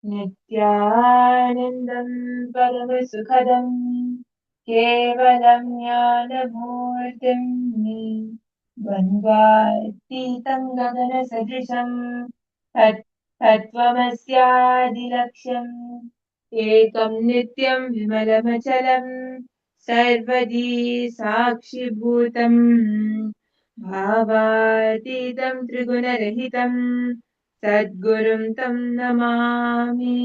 नित्यानन्दं परमसुखदं केवलं ज्ञानमूर्तिं द्वन्द्वातीतं गगनसदृशं तत्त्वमस्यादिलक्ष्यम् एकं नित्यं विमलमचलं सर्वदी साक्षिभूतम् भावातीतं त्रिगुणरहितं सद्गुरुं तं नमामि।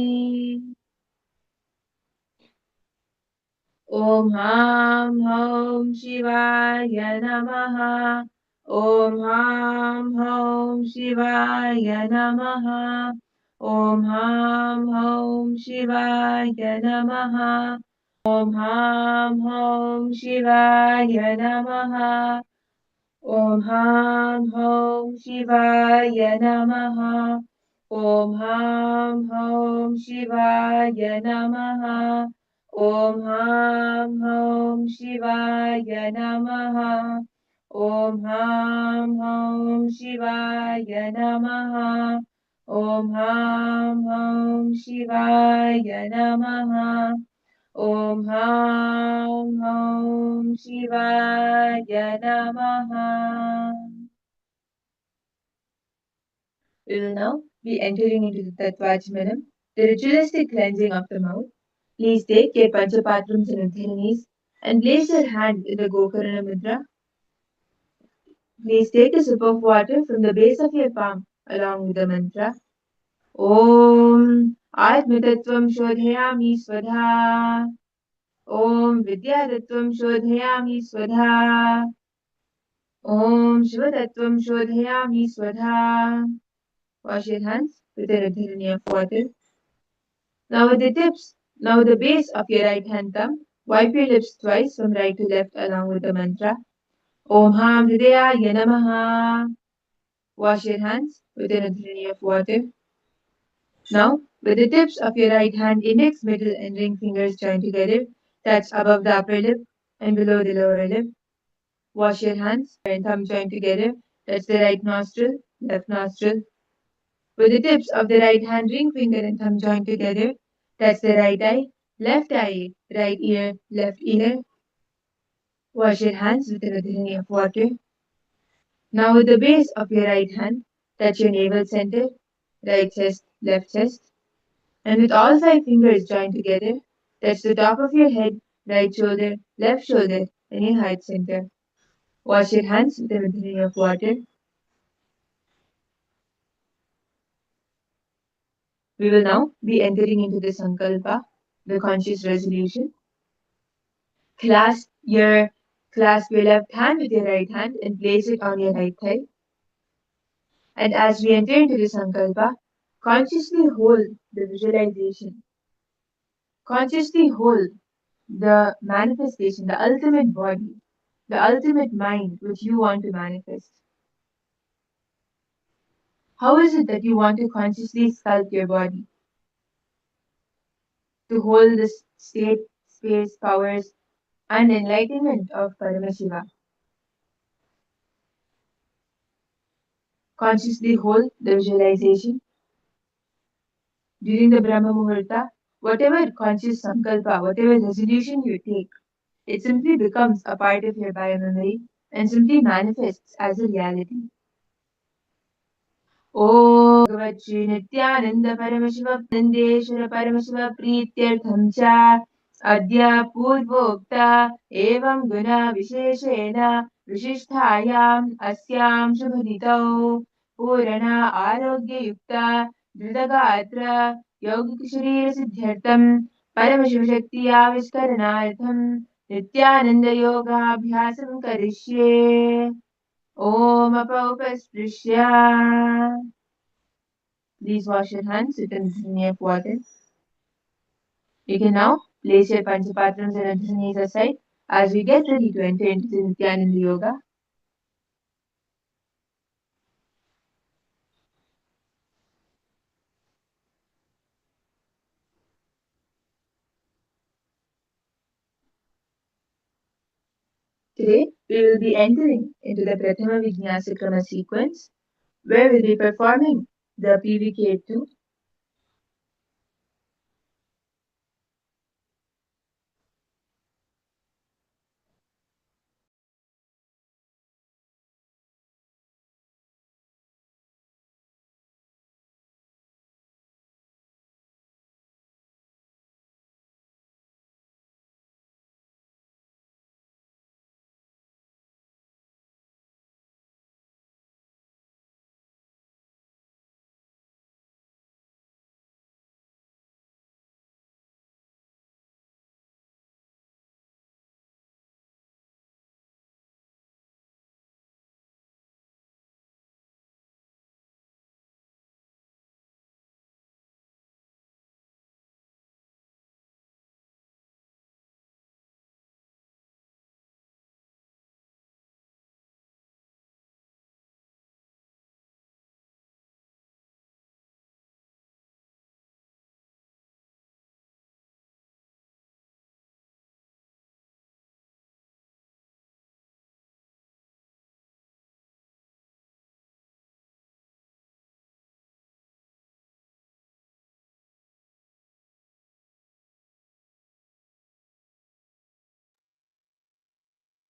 ॐ हां हौं शिवाय नमः। ॐ हां हौं शिवाय नमः। ॐ हां हौं शिवाय नमः। ॐ हां हौं शिवाय नमः। ॐ हां हौं शिवाय नमः। ॐ हां हौं शिवाय नमः। ॐ हां हौं शिवाय नमः। ॐ हां हौं शिवाय नमः। ॐ हां हौं शिवाय नमः। ॐ हां हौं शिवाय नमः. We will now be entering into the Tattvachmanam, the ritualistic cleansing of the mouth. Please take your Panchapatrams and Udhiranis and place your hand in the Gokarana Mudra. Please take a sip of water from the base of your palm along with the mantra. Om Atmatattvam Shodhayami Swadha. Om Vidyatattvam Shodhayami Swadha. Om Shivatattvam Shodhayami Swadha. Wash your hands with a udhirani of water. Now with the base of your right hand thumb, wipe your lips twice from right to left along with the mantra. Om Ham Hridayaya Namaha. Wash your hands with an udhirani of water. Now, with the tips of your right hand, index, middle, and ring fingers joined together, touch above the upper lip and below the lower lip. Wash your hands and thumb joined together, touch the right nostril, left nostril. With the tips of the right hand, ring finger, and thumb joined together, touch the right eye, right ear, left ear. Wash your hands with a udhirani of water. Now, with the base of your right hand, touch your navel center, right chest, left chest. And with all five fingers joined together, touch the top of your head, right shoulder, left shoulder, and your heart center. Wash your hands with a udhirani of water. We will now be entering into the Sankalpa, the conscious resolution. Clasp your left hand with your right hand and place it on your right thigh. And as we enter into the Sankalpa, consciously hold the visualization. Consciously hold the manifestation, the ultimate body, the ultimate mind which you want to manifest. How is it that you want to consciously sculpt your body? To hold this state, space, powers, and enlightenment of Paramashiva. Consciously hold the visualization. During the Brahma Muhurta, whatever conscious sankalpa, whatever resolution you take, it simply becomes a part of your biomemory and simply manifests as a reality. Om Bhagavat Shri Nithyananda Nandeshwara Paramashiva Prityartham cha Adya Purvokta Evam Guna Visheshena Vishisthayam Asyam Shubhaditau Purana Arogya Yukta Dridagatra Yogic Sharira Siddhyartham Paramashiva Shakti Aviskaranaartham Nithyananda Yoga Abhyasam Karishye. Om Apaupasprisya. Please wash your hands with an udhirani of water. You can now place your Panchapatrams and udhiranis aside as we get ready to enter into the Nithyananda Yoga. Today, we will be entering into the Prathama Vinyasa Krama sequence where we'll be performing the PVK2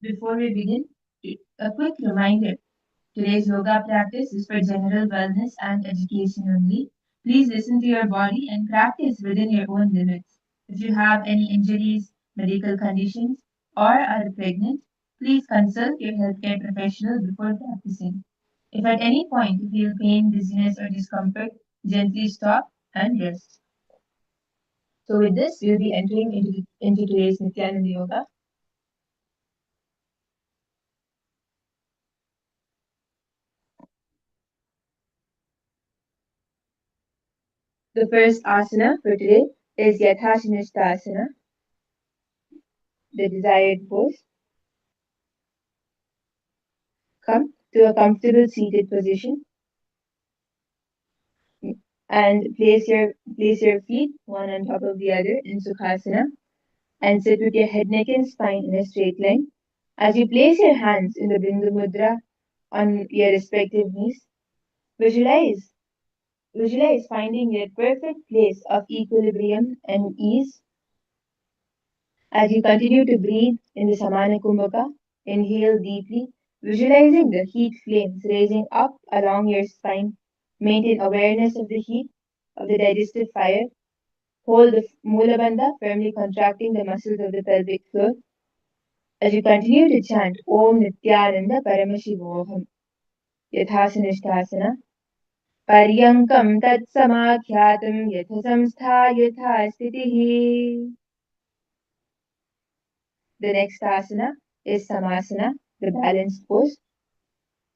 Before we begin, a quick reminder. Today's yoga practice is for general wellness and education only. Please listen to your body and practice within your own limits. If you have any injuries, medical conditions, or are pregnant, please consult your healthcare professional before practicing. If at any point you feel pain, dizziness, or discomfort, gently stop and rest. So, with this, we'll be entering into today's Nithyananda Yoga. The first asana for today is Yathashanishtasana, the desired pose. Come to a comfortable seated position and place your feet one on top of the other in Sukhasana and sit with your head, neck, and spine in a straight line. As you place your hands in the Bindu Mudra on your respective knees, visualize visualize finding your perfect place of equilibrium and ease. As you continue to breathe in the Samana Kumbhaka, inhale deeply, visualizing the heat flames raising up along your spine. Maintain awareness of the heat of the digestive fire. Hold the Mula Bandha, firmly contracting the muscles of the pelvic floor. As you continue to chant Om Nithyananda Paramashivoham, Yathasanishtasana, Paryankam Tat Samakyatam Yatha Samstha Yatha Sthitihi. The next asana is Samasana, the balanced pose.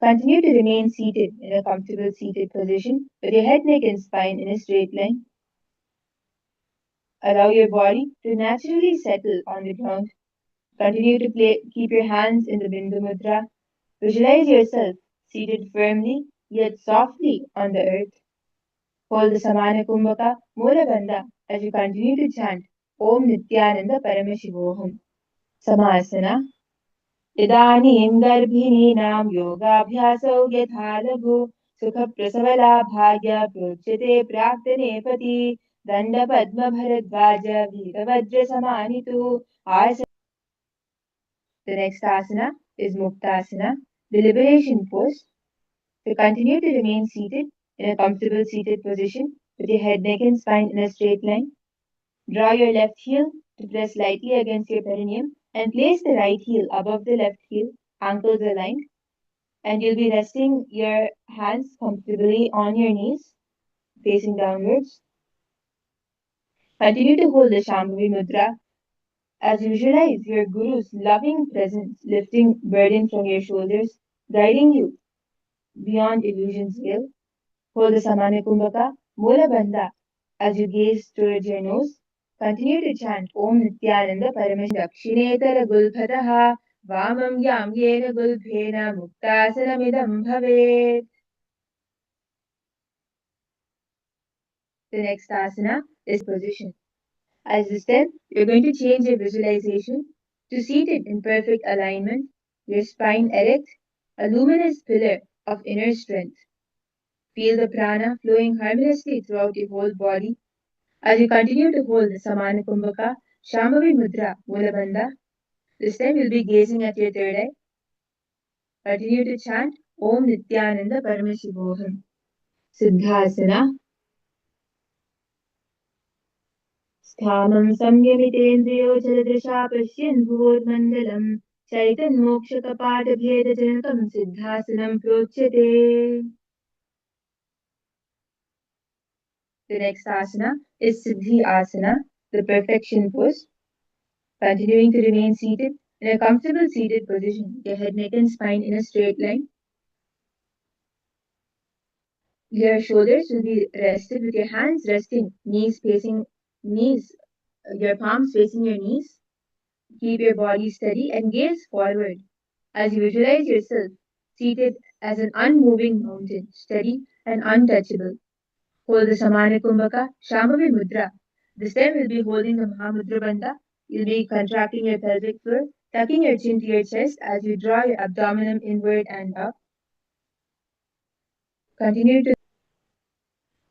Continue to remain seated in a comfortable seated position with your head, neck, and spine in a straight line. Allow your body to naturally settle on the ground. Continue to keep your hands in the Bindu Mudra. Visualize yourself seated firmly yet softly on the earth. Hold the Samana Kumbhaka Mula Bandha as you continue to chant Om Nithyananda Paramashivoham. Samasana. इदानीं गर्भिणीनां योगाभ्यासो यथा लघु सुखप्रसवलाभाय प्रोच्यते प्राक्तनेपति दण्डपद्मभरद्वाज वीरवज्रसमानितु आसन. The next asana is Muktasana, the liberation pose. To continue to remain seated in a comfortable seated position with your head, neck, and spine in a straight line. Draw your left heel to press lightly against your perineum and place the right heel above the left heel, ankles aligned, and you'll be resting your hands comfortably on your knees, facing downwards. Continue to hold the Shambhavi Mudra as you visualize your Guru's loving presence lifting burden from your shoulders, guiding you beyond illusion's veil. Hold the Samana Kumbhaka, Mula Bandha as you gaze towards your nose. Continue to chant Om Nithyananda Paramashi Dakshinetara Gulbhataha Vamam Yam Yena Gulbhena Muktasanamidam Bhavet. The next asana is position. As this step, you're going to change your visualization to seated in perfect alignment, your spine erect, a luminous pillar of inner strength. Feel the prana flowing harmoniously throughout your whole body. As you continue to hold the Samana Kumbhaka, Shambhavi Mudra, Mula Bandha, this time you'll be gazing at your third eye. Continue to chant Om Nithyananda Paramashivoham. Siddhasana. स्थानं संयमितेन्द्रियोचरदृशा पश्यन् भुवोर्मण्डलं चैतन्मोक्षकपाटभेदजनकं सिद्धासनं प्रोच्यते. The next asana is Siddhi Asana, the perfection pose. Continuing to remain seated in a comfortable seated position, your head, neck, and spine in a straight line. Your shoulders will be rested with your hands resting, your palms facing your knees. Keep your body steady and gaze forward as you visualize yourself seated as an unmoving mountain, steady and untouchable. Hold the Samana Kumbhaka, Shambhavi Mudra. This time you'll be holding the Mahamudra Bandha. You'll be contracting your pelvic floor, tucking your chin to your chest as you draw your abdomen inward and up. Continue to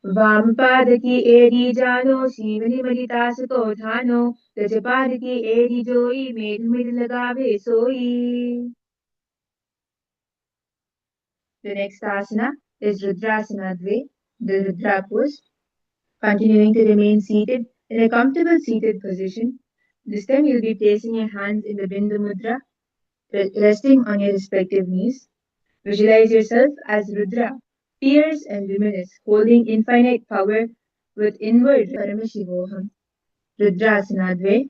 Vampadi edi jano, shivani malitasato dhano, Rajapadi edi joi, medhumidilagave soi. The next asana is Rudrasana Dve, the Rudra pose. Continuing to remain seated in a comfortable seated position. This time you'll be placing your hands in the Bindu Mudra, resting on your respective knees. Visualize yourself as Rudra, fierce and luminous, holding infinite power with inward Paramashivoham. Rudrasana Dve.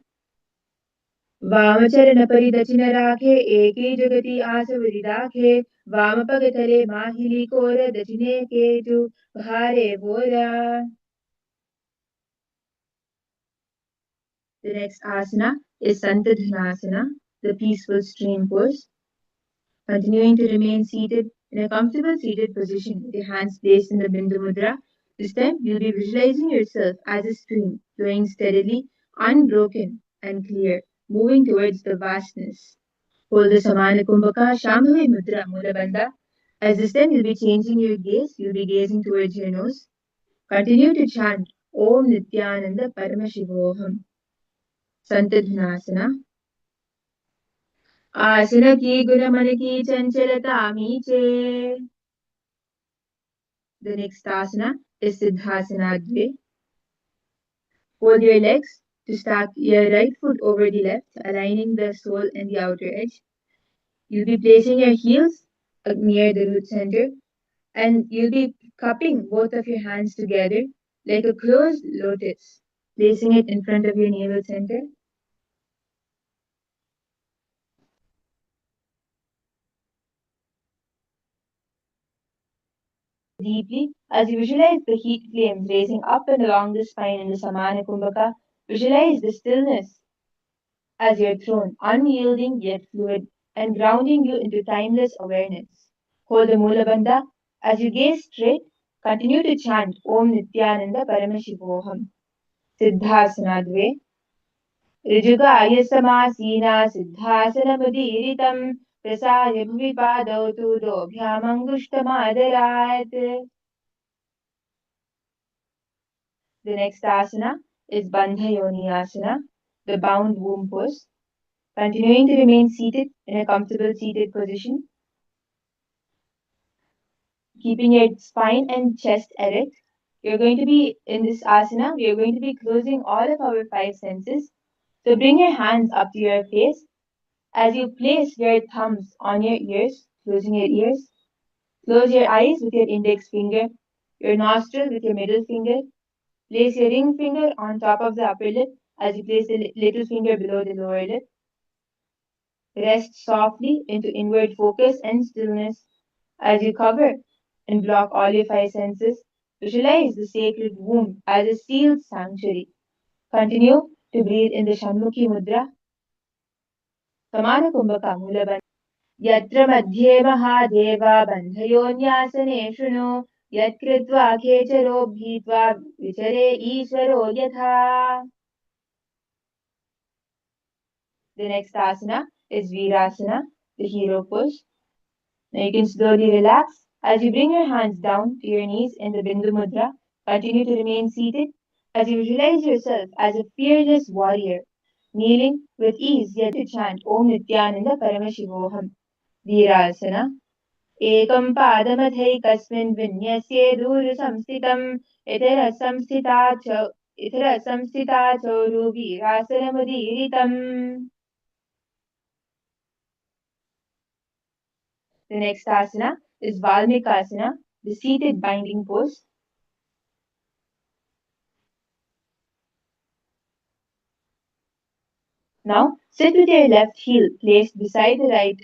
वामचरण परिदचिन राखे एके जगति आसवरि राखे वामपगतरे माहिली core दचिने Ketu भारे बोरा. The next asana is Sanatana, the peaceful stream pose. Continuing to remain seated in a comfortable seated position with your hands placed in the Bindu Mudra. This time you'll be visualizing yourself as a stream flowing steadily, unbroken and clear, moving towards the vastness. Hold the Samana Kumbhaka Shambhavi Mudra Mulabandha. As this time you'll be changing your gaze, you'll be gazing towards your nose. Continue to chant Om Nithyananda Paramashivoham. Santadhanasana. आसन की गुण मन की चंचलता मीचे. The next asana is Siddhasana Dve. Hold your legs to stack your right foot over the left, aligning the sole and the outer edge. You'll be placing your heels near the root center, and you'll be cupping both of your hands together like a closed lotus, placing it in front of your navel center. Deeply as you visualize the heat flames raising up and along the spine in the Samana Kumbhaka. Visualize the stillness as your throne, unyielding yet fluid, and grounding you into timeless awareness. Hold the Mula Bandha. As you gaze straight, continue to chant Om Nithyananda Paramashivoham. Siddhasana Dve. ऋजुकायसमासीना सिद्धासनमुदीरितं प्रसार्य भुवि पादौ तु दोभ्यामङ्गुष्ठमादरात्. The next asana is Bandha Yoni Asana, the bound womb pose. Continuing to remain seated in a comfortable seated position, keeping your spine and chest erect. You're going to be in this asana, we are going to be closing all of our five senses. So bring your hands up to your face as you place your thumbs on your ears, closing your ears. Close your eyes with your index finger, your nostril with your middle finger. Place your ring finger on top of the upper lip as you place the little finger below the lower lip. Rest softly into inward focus and stillness as you cover and block all your five senses. Visualize the sacred womb as a sealed sanctuary. Continue to breathe in the Shanmukhi Mudra. Samana Kumbhaka Mula. Yatra Madhye Mahadeva Bandhayonya Shruno Yat Kritva Khecharo Bhitva Vichare Ishvaro Yatha. The next asana is Virasana, the hero pose. Now you can slowly relax as you bring your hands down to your knees in the Bindu Mudra. Continue to remain seated as you visualize yourself as a fearless warrior, kneeling with ease yet to chant Om Nithyananda Paramashivoham. Virasana. एकं पादमथैकस्मिन् विन्यस्ये दूरसंस्थितम् इतरसंस्थिता चौरुवीरासनमुदीरितम्. The next asana is Valmikasana, the seated binding pose. Now sit with your left heel placed beside the right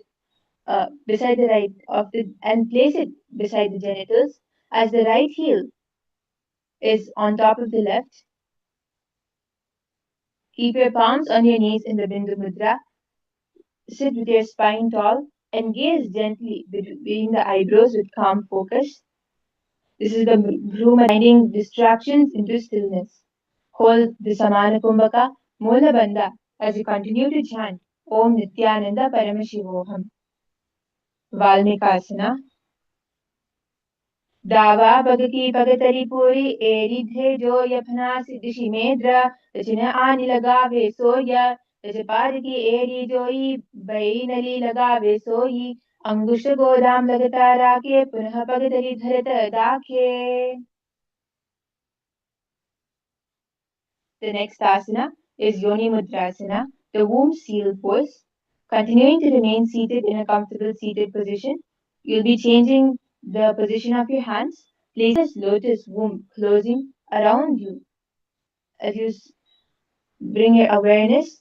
of the and place it beside the genitals as the right heel is on top of the left. Keep your palms on your knees in the Bindu Mudra. Sit with your spine tall and gaze gently between the eyebrows with calm focus. This is the Bhruma binding distractions into stillness. Hold the Samana Kumbhaka Mula Bandha as you continue to chant Om Nithyananda Paramashivoham. Valmikasana. दावा बगकी पगतरी पूरी एरी थे जो यफना सिद्धि मेद्र रचना आनी लगावे सोया रजपार की एरी जोई बई नली लगावे सोई अंगुश गोदाम लगता राके पुनः पगतरी धरत दाखे. The next asana is Yoni Mudrasana, the womb seal pose. Continuing to remain seated in a comfortable seated position, you'll be changing the position of your hands, placing this lotus womb closing around you as you bring your awareness,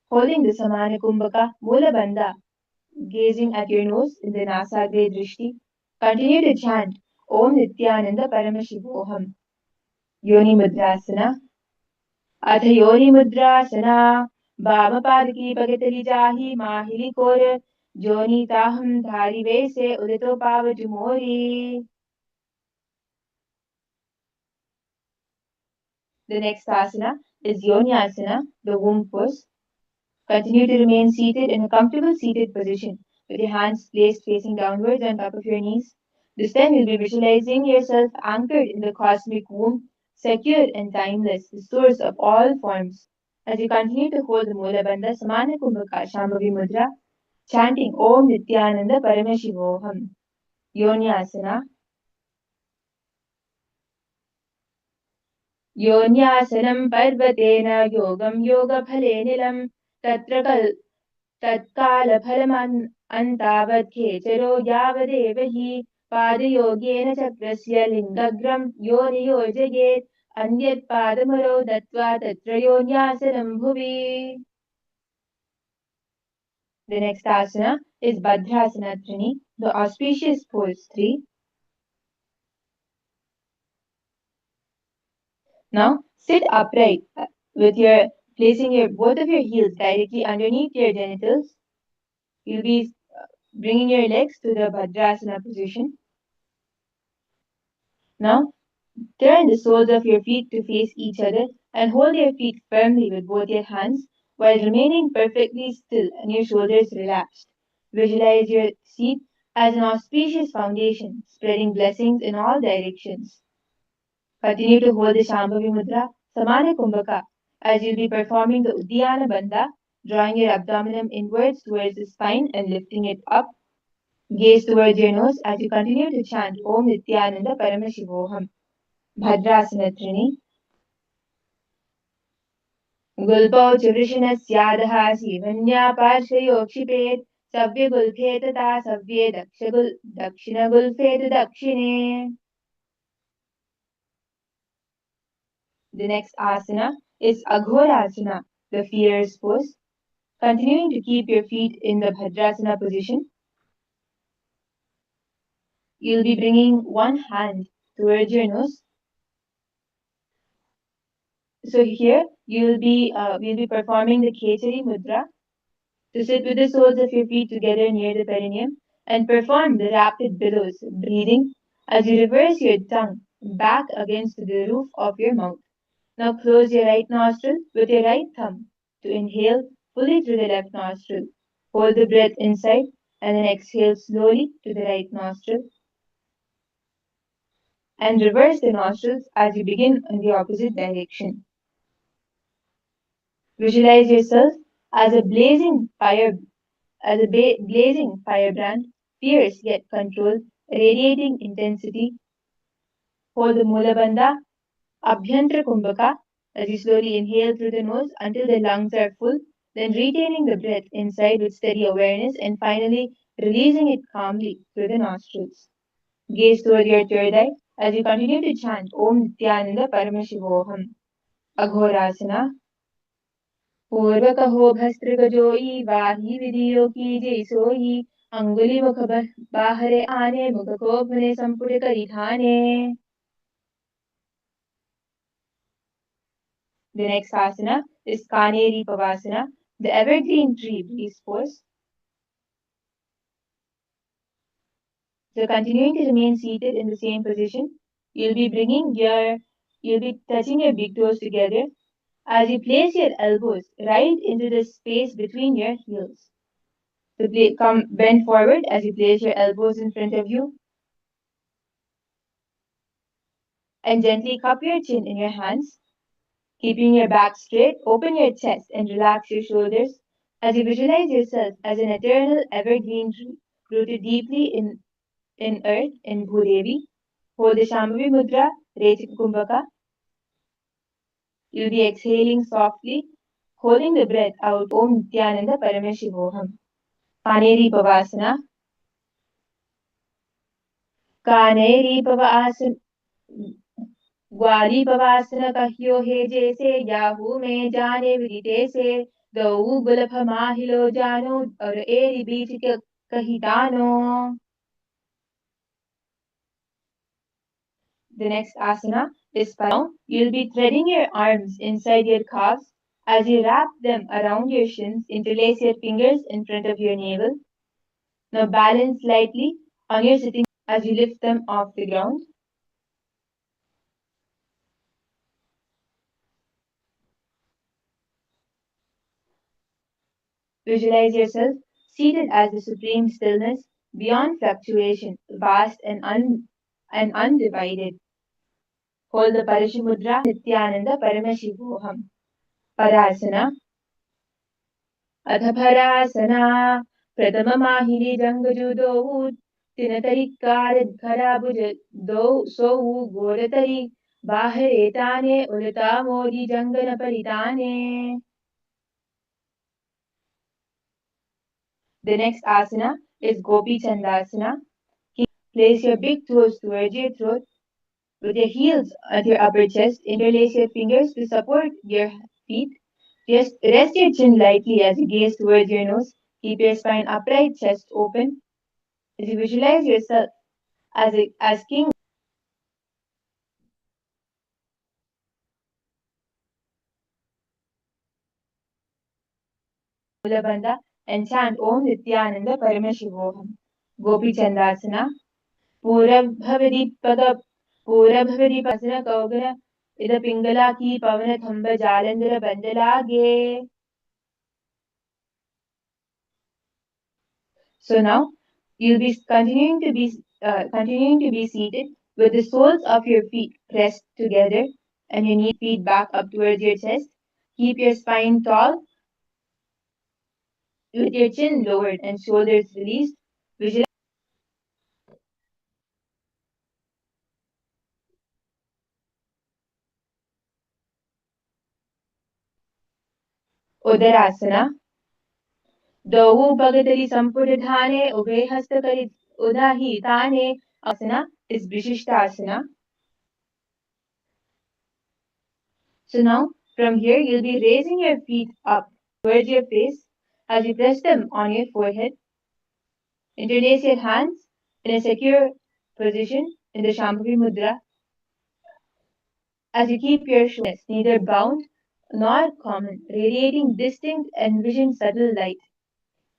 holding the Samana Kumbhaka Mula Bandha, gazing at your nose in the Nasagre Drishti. Continue to chant Om Nithyananda Paramashivoham. Yoni Mudrasana. अथ योनिमुद्रासना वामपादकी पगतली जाहि माहिली core जोनीताहं धारी वैसे उदितो पावज मोरी. The next asana is Yonyasana, the womb pose. Continue to remain seated in a comfortable seated position with your hands placed facing downwards on top of your knees. This time you'll be visualizing yourself anchored in the cosmic womb, secure and timeless, the source of all forms. As you continue to hold the Mula Bandha Samana Kumbhaka Shambhavi Mudra, chanting Om Nithyananda Paramashivoham. Yonyasana. योन्यासनं पर्वतेन योगं योगफलेनिलं तत्र तत्कालफलमन्तावत् यावदेव हि पादयोगेन चक्रस्य लिङ्गग्रं योनियोजयेत् अन्यत्पादमरो दत्त्वा तत्र योन्यासनं भुवि. The next asana is Bhadrasana Trini, the auspicious pose 3. Now sit upright with your placing your both of your heels directly underneath your genitals. You'll be bringing your legs to the Bhadrasana position. Now turn the soles of your feet to face each other and hold your feet firmly with both your hands while remaining perfectly still and your shoulders relaxed. Visualize your seat as an auspicious foundation, spreading blessings in all directions. Continue to hold the Shambhavi Mudra, Samana Kumbhaka, as you'll be performing the Uddiyana Bandha, drawing your abdomen inwards towards the spine and lifting it up. Gaze towards your nose as you continue to chant Om Nithyananda Paramashivoham. Bhadrasana Trini. गुल्पौ च वृषणस्यादः सीवन्या पार्श्वयोक्षिपेत् सव्यगुल्फे तथा सव्ये दक्षिणगुल्फे तु दक्षिणे. The next asana is Aghorasana, the fierce pose. Continuing to keep your feet in the Bhadrasana position, you'll be bringing one hand towards your nose. So here we'll be performing the Khechari Mudra. To sit with the soles of your feet together near the perineum and perform the rapid billows breathing as you reverse your tongue back against the roof of your mouth. Now close your right nostril with your right thumb to inhale fully through the left nostril. Hold the breath inside and then exhale slowly to the right nostril. And reverse the nostrils as you begin in the opposite direction. Visualize yourself as a blazing firebrand, fierce yet controlled, radiating intensity. Hold the Mula Bandha, Abhyantra Kumbhaka, as you slowly inhale through the nose until the lungs are full, then retaining the breath inside with steady awareness and finally releasing it calmly through the nostrils. Gaze toward your third eye as you continue to chant Om Nithyananda Paramashivoham. Aghorasana. पूर्वकहो भस्त्रिगजोई वाही विधियो कीजे सोई अंगुली मुख बाहरे आने मुख को भले संपुट करी ठाने. The next asana is Kaneri Pavasana, the evergreen tree breeze pose. So continuing to remain seated in the same position, you'll be touching your big toes together as you place your elbows right into the space between your heels. So bend forward as you place your elbows in front of you. And gently cup your chin in your hands, keeping your back straight. Open your chest and relax your shoulders as you visualize yourself as an eternal evergreen tree rooted deeply in earth in Bhudevi. Hold the Shambhavi Mudra, Rechika Kumbhaka. You'll be exhaling softly, holding the breath out. Om Nithyananda Parameshivoham. Kaneri Pavasana. Kaneri Pavasana. ग्वाली पवासन कहियो हे जैसे Yahoo में जाने विदिते से दऊ गुलफ माहिलो जानो और एरी बीच कही तानो. The next asana is Now you'll be threading your arms inside your calves as you wrap them around your shins. Interlace your fingers in front of your navel. Now balance lightly on your sitting as you lift them off the ground. Visualize yourself seated as the supreme stillness, beyond fluctuation, vast and undivided. Hold the Parashamudra, Nithyananda Paramashivoham. Parasana, Atha Prathama Jangaju Tinatari Karad Karabuja Do Sohu Goratari Baharetane Ulata Modi Jangana Paritane. The next asana is Gopi Chandasana. Place your big toes towards your throat with your heels at your upper chest. Interlace your fingers to support your feet. Just rest your chin lightly as you gaze towards your nose. Keep your spine upright, chest open. As you visualize yourself as King Mulabandha and chant Om Nithyananda Paramashivoham. Gopi Chandasana. पूरभवदीपक पूरभवदीपसन कौगन इद पिंगला की पवन थंब जालंधर बंदलागे. So now you'll be continuing to be seated with the soles of your feet pressed together and your feet back up towards your chest. Keep your spine tall with your chin lowered and shoulders released. Visualize Udarasana. Dohu Bhagatari Sampurdhane Ubhe Hastakari Udahi Tane. Asana is Vishishtasana. So now from here you'll be raising your feet up towards your face as you press them on your forehead. Interlace your hands in a secure position in the Shambhavi Mudra as you keep your shoulders neither bound nor common, radiating distinct and vision subtle light.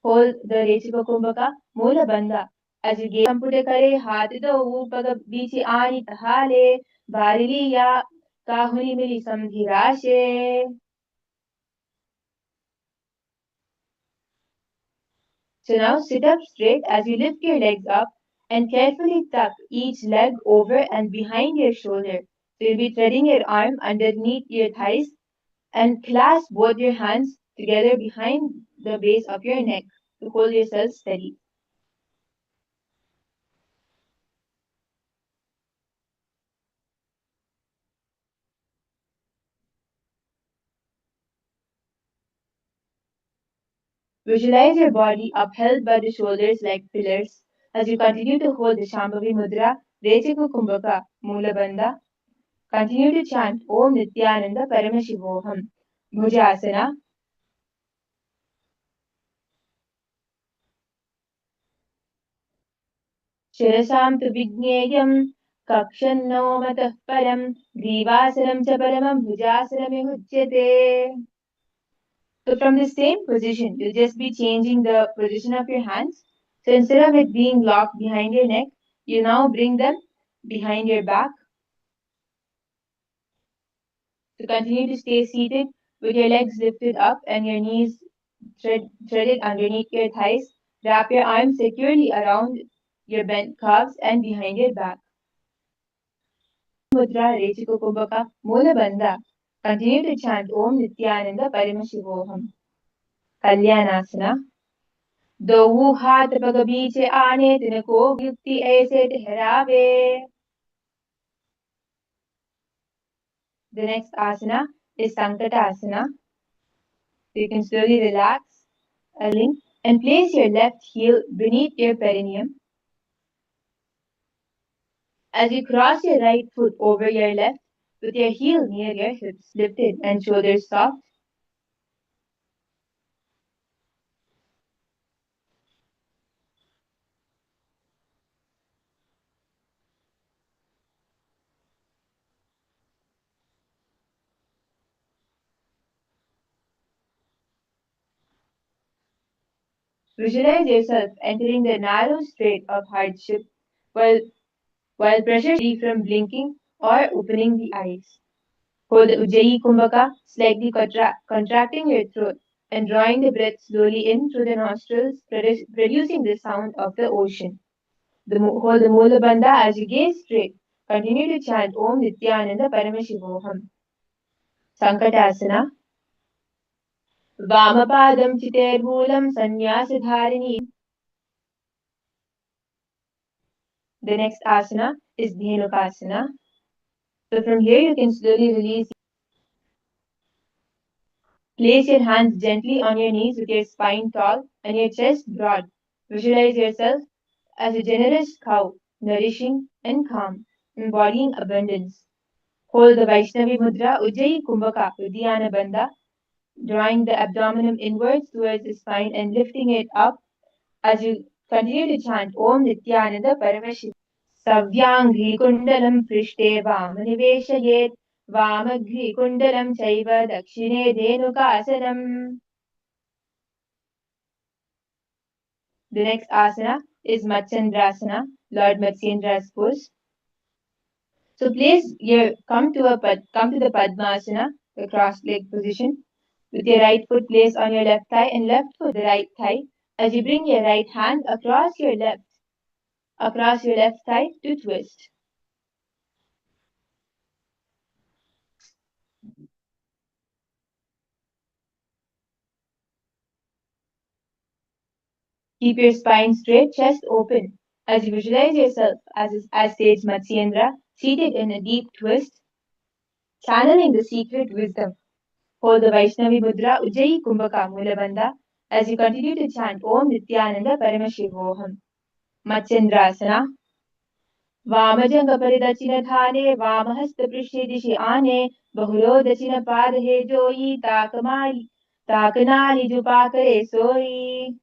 Hold the Rechika Kumbhaka Mula Bandha as you gaze Sampude Kare Hatido Upaga Bichi Ani Tahale Bariliya Kahuni Mili Samdhirashe. So now sit up straight as you lift your legs up and carefully tuck each leg over and behind your shoulder. So you'll be threading your arm underneath your thighs and clasp both your hands together behind the base of your neck to hold yourself steady. Visualize your body upheld by the shoulders like pillars as you continue to hold the Shambhavi Mudra, Rechiku Kumbhaka, Mula Bandha. Continue to chant Om Nithyananda Paramashivoham. Bhujasana. शिरसां तु विज्ञेयं कक्षन्नो मतः परं ग्रीवासनं च परमं भुजासनमिमुच्यते. So from the same position, you'll just be changing the position of your hands. So instead of it being locked behind your neck, you now bring them behind your back. So continue to stay seated with your legs lifted up and your knees threaded underneath your thighs. Wrap your arms securely around your bent calves and behind your back. Mudra Rechikukumbhaka Mula Bandha. Continue to chant Om Nithyananda Paramashivoham. Kalyanasana. दो हाथ पग बीच आने तिनको युक्ति ऐसे ठहरावे. The next asana is Sankatasana. So you can slowly relax, and place your left heel beneath your perineum. As you cross your right foot over your left, with your heel near your hips lifted and shoulders soft. Visualize yourself entering the narrow strait of hardship while, while pressure free from blinking or opening the eyes. Hold the Ujjayi Kumbhaka, slightly contracting your throat and drawing the breath slowly in through the nostrils, producing the sound of the ocean. Hold the Mula Bandha as you gaze straight. Continue to chant Om Nithyananda Paramashivoham. Sankatasana. Vamapadam Chiterbulam Sanyasadharini. The next asana is Dhenukasana. So from here you can slowly release. Place your hands gently on your knees with your spine tall and your chest broad. Visualize yourself as a generous cow, nourishing and calm, embodying abundance. Hold the Vaishnavi Mudra Ujjayi Kumbhaka Uddiyana Bandha, drawing the abdomen inwards towards the spine and lifting it up as you continue to chant Om Nithyananda Parameshiva. Savyanghi Prishte Vamaniveshayet Vamagri Chaiva Dakshine Dhenukasanam. The next asana is Matsyendrasana, Lord Matsyendra's pose. So come to the Padmasana, the cross-leg position, with your right foot placed on your left thigh and left foot the right thigh as you bring your right hand across your left thigh to twist. Keep your spine straight, chest open, as you visualize yourself as sage Matsyendra, seated in a deep twist, channeling the secret wisdom. Hold the Vaishnavi Mudra Ujjayi Kumbhaka Mulabandha as you continue to chant Om Nithyananda Paramashivoham. Matsyendrasana. वामजंग परिदचिन थाने वामहस्त पृष्ठे दिशि आने बहुरो दचिन पाद हे जोई ताकनाली जुपा करे सोई.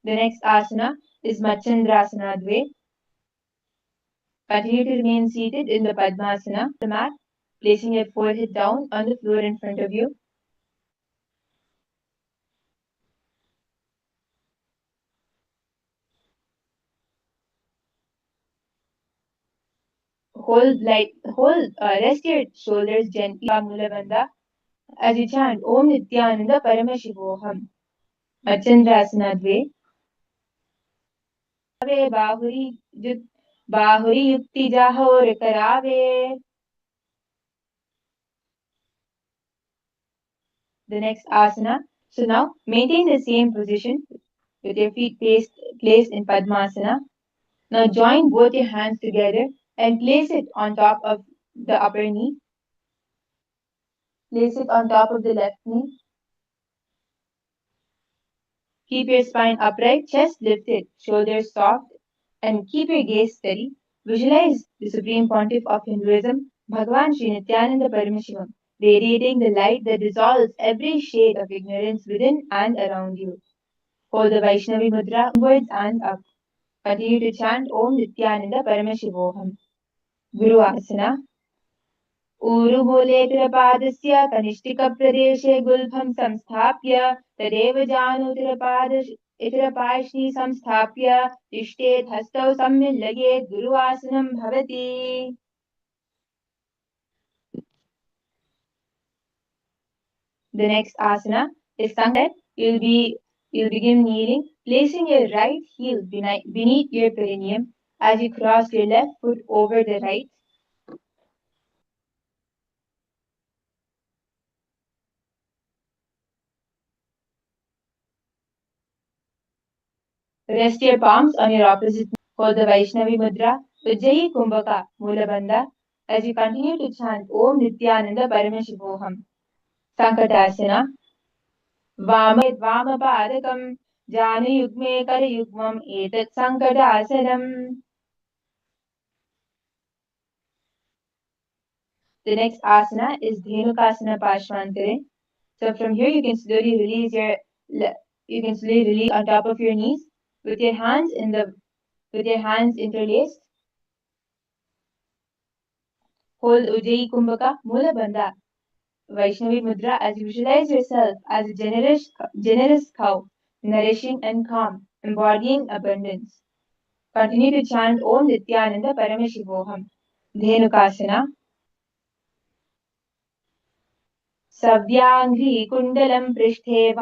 The next asana is Matsyendrasana Dve. Continue to remain seated in the Padmasana, the mat, placing your forehead down on the floor in front of you. Rest your shoulders gently, Mula Bandha, as you chant Om Nithyananda Paramashivoham. Matsyendrasana Dve. बाहुरी युक्ति जाहोर करावे. The next asana. So now maintain the same position with your feet placed in Padmasana. Now join both your hands together and place it on top of the upper knee. Place it on top of the left knee. Keep your spine upright, chest lifted, shoulders soft, and keep your gaze steady. Visualize the Supreme Pontiff of Hinduism, Bhagavan Sri Nithyananda Paramashivam, radiating the light that dissolves every shade of ignorance within and around you. Hold the Vaishnavi Mudra inwards and up. Continue to chant Om Nithyananda Paramashivoham. Guru Asana. ऊरुमूलेतरपादस्य कनिष्ठिकप्रदेशे गुल्फं संस्थाप्य तदेव इतरपार्श्नि संस्थाप्य तिष्ठेत् हस्तौ सम्मिल्लयेत् गुरुवासनं भवति. The next asana is Sankat. You'll be You'll begin kneeling, placing your right heel beneath your perineum as you cross your left foot over the right. Rest your palms on your opposite knee. Hold the Vaishnavi Mudra, Ujjayi Kumbhaka, Mula Bandha, as you continue to chant Om Nithyananda Paramashivoham. Sankatasana, Vamapadakam, Januyugme Karayugmam, Etat Sankatasanam. The next asana is Dhenukasana Pashvantare. So from here you can slowly release on top of your knees with your hands interlaced. Hold Ujjayi Kumbhaka, Mula Bandha, Vaishnavi Mudra as you visualize yourself as a generous cow, nourishing and calm, embodying abundance. Continue to chant Om Nithyananda Paramashivoham. Dhenukasana. Savyangri Kundalam Prishthe.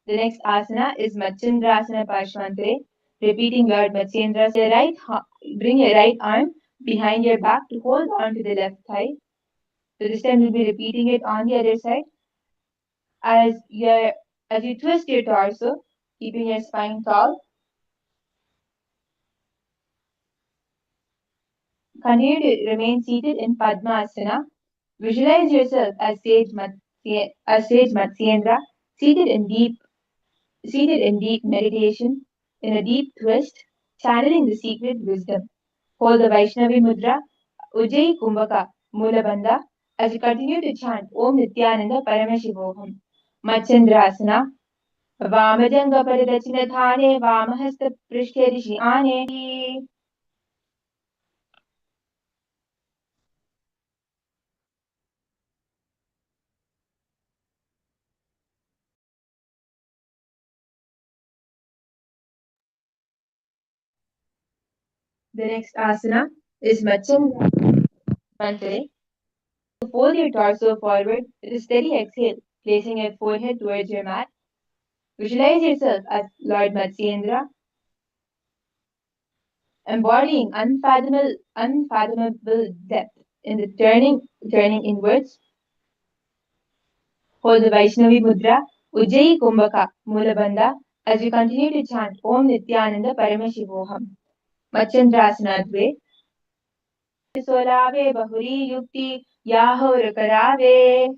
The next asana is Machandrasana Parshvantare. Repeating Lord Matsyendra. Bring your right arm behind your back to hold on to the left thigh. So this time we'll be repeating it on the other side. As you twist your torso, keeping your spine tall, continue to remain seated in Padmasana. Visualize yourself as Sage Matsyendra, seated in deep meditation, in a deep twist, channeling the secret wisdom. Hold the Vaishnavi Mudra, Ujjayi Kumbhaka, Mula Bandha, as you continue to chant Om Nithyananda Paramashivoham. Machandrasana, Vamajanga Paridachina Thane, Vamahasta Prishke Rishi Ane. The next asana is Machandrasana. Fold your torso forward with a steady exhale, placing your forehead towards your mat. Visualize yourself as Lord Matsyendra, embodying unfathomable depth in the turning inwards. Hold the Vaishnavi Mudra, Ujjayi Kumbhaka, Mula Bandha, as you continue to chant Om Nithyananda Paramashivoham. Machandrasana Dve. Solave Bahuri Yukti Yahor Karave.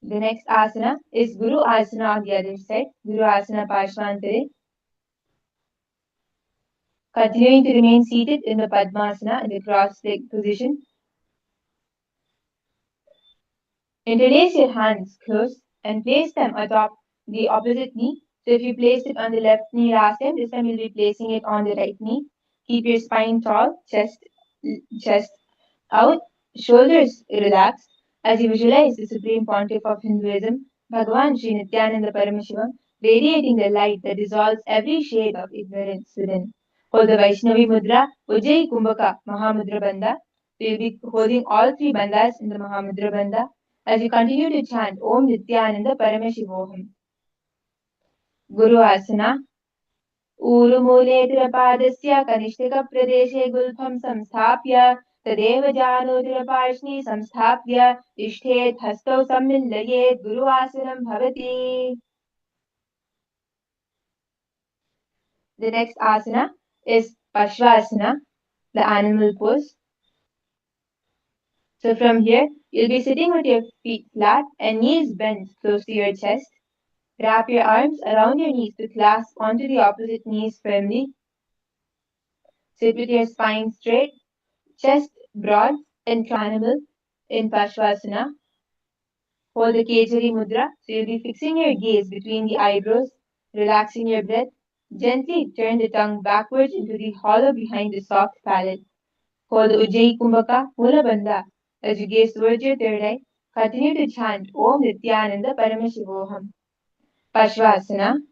The next asana is Guru Asana on the other side, Guru Asana Parshvantare. Continuing to remain seated in the Padmasana in the cross-legged position. Interlace your hands close and place them atop the opposite knee. So if you placed it on the left knee last time, this time you'll be placing it on the right knee. Keep your spine tall, chest out, shoulders relaxed as you visualize the Supreme Pontiff of Hinduism, Bhagavan Sri Nithyananda Paramashiva, radiating the light that dissolves every shade of ignorance within. Hold the Vaishnavi Mudra, Ujjayi Kumbhaka, Mahamudra Bandha. So you'll be holding all three bandhas in the Mahamudra Bandha as you continue to chant Om Nithyananda Paramashivoham. Guru Asana. ऊरुमूलेतिरपादस्य कनिष्ठिकप्रदेशे गुल्फं संस्थाप्य तदेव जानोतिरपार्ष्णि संस्थाप्य तिष्ठेत् हस्तौ सम्मिल्लयेत् गुरुवासनं भवति. The next asana is Pashvasana, the animal pose. So from here, you'll be sitting with your feet flat and knees bent close to your chest. Wrap your arms around your knees to clasp onto the opposite knees firmly. Sit with your spine straight, chest broad, and animal in Pashvasana. Hold the Kejari Mudra. So you'll be fixing your gaze between the eyebrows, relaxing your breath. Gently turn the tongue backwards into the hollow behind the soft palate. Hold the Ujjayi Kumbhaka, Mula Bandha. As you gaze towards your third eye, continue to chant Om Nithyananda Paramashivoham. Pashvasana.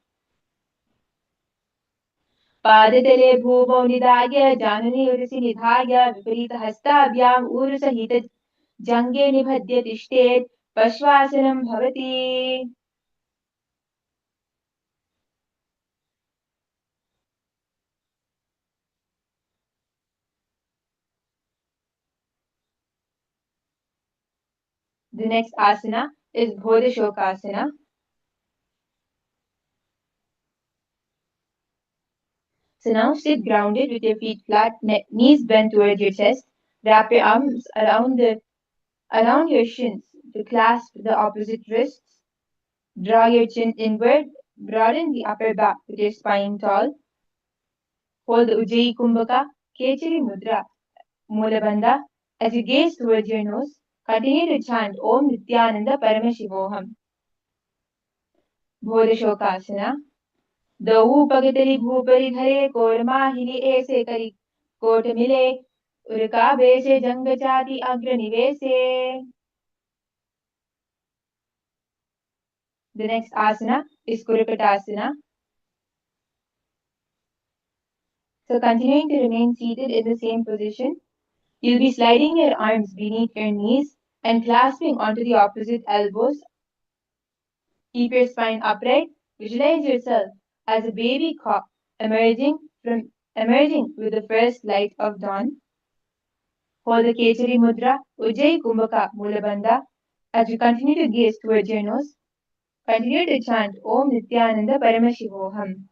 पादतले भूमौ निधाय जाननी उरसि निधाय विपरीतहस्ताभ्याम् ऊरुसहित जङ्गे निबध्य तिष्ठेत् पश्वासनं भवति. The next asana is Bodhishokasana. So now sit grounded with your feet flat, knees bent towards your chest. Wrap your arms around your shins to clasp the opposite wrists. Draw your chin inward. Broaden the upper back with your spine tall. Hold the Ujjayi Kumbhaka, Kechari Mudra, Mulabandha. As you gaze towards your nose, continue to chant Om Nithyananda Paramashivoham. Bodhishokasana. दऊ पगतरी भूपरि धरे कोरमाहिनी ऐसे करी coat मिले उरकाबे से जंग जाति अग्र निवेसे. The next asana is Kurakatasana. So continuing to remain seated in the same position, you'll be sliding your arms beneath your knees and clasping onto the opposite elbows. Keep your spine upright. Visualize yourself as a baby cock emerging with the first light of dawn. Hold the Kechari Mudra, Ujjayi Kumbhaka Mulabandha. As you continue to gaze towards your nose, continue to chant Om Nithyananda Paramashivoham.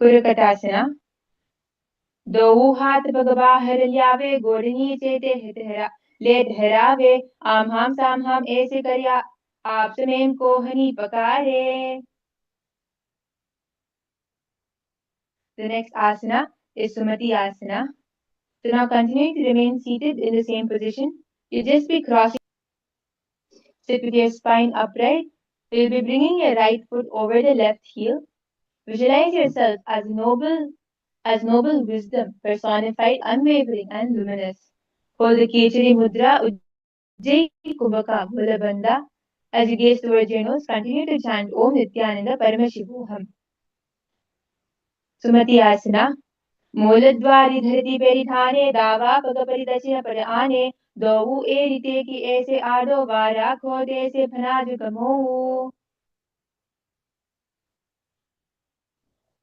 Kurakatasana. दो हाथ पग बाहर ल्यावे गोड़ नीचे ते हितहरा ले ठहरावे आम हाम साम हाम ऐसे करिया आप समेम को Honey पकारे. The next asana is Sumati Asana. So now continuing to remain seated in the same position, you just be crossing. Sit with your spine upright. You'll be bringing your right foot over the left heel. Visualize yourself as noble wisdom, personified, unwavering, and luminous. Hold the Kechari Mudra, Ujjayi Kumbhaka Mulabandha. As you gaze towards your nose, continue to chant Om Nithyananda Paramashivoham. Sumati Asana. मूलद्वारि धरती परिधाने दावा पग परिदर्शन पर आने दो ए रीते की ऐसे आडो वारा खोदे से भनाज कमो.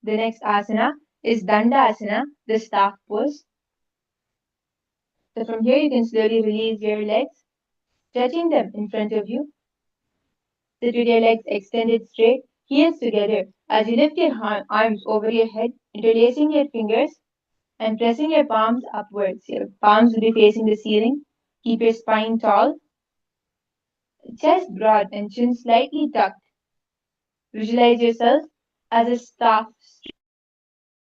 The next asana is Dandasana, the staff pose. So from here you can slowly release your legs, stretching them in front of you. Sit with your legs extended straight, heels together. As you lift your arms over your head, interlacing your fingers and pressing your palms upwards. Your palms will be facing the ceiling. Keep your spine tall, chest broad and chin slightly tucked. Visualize yourself as a staff,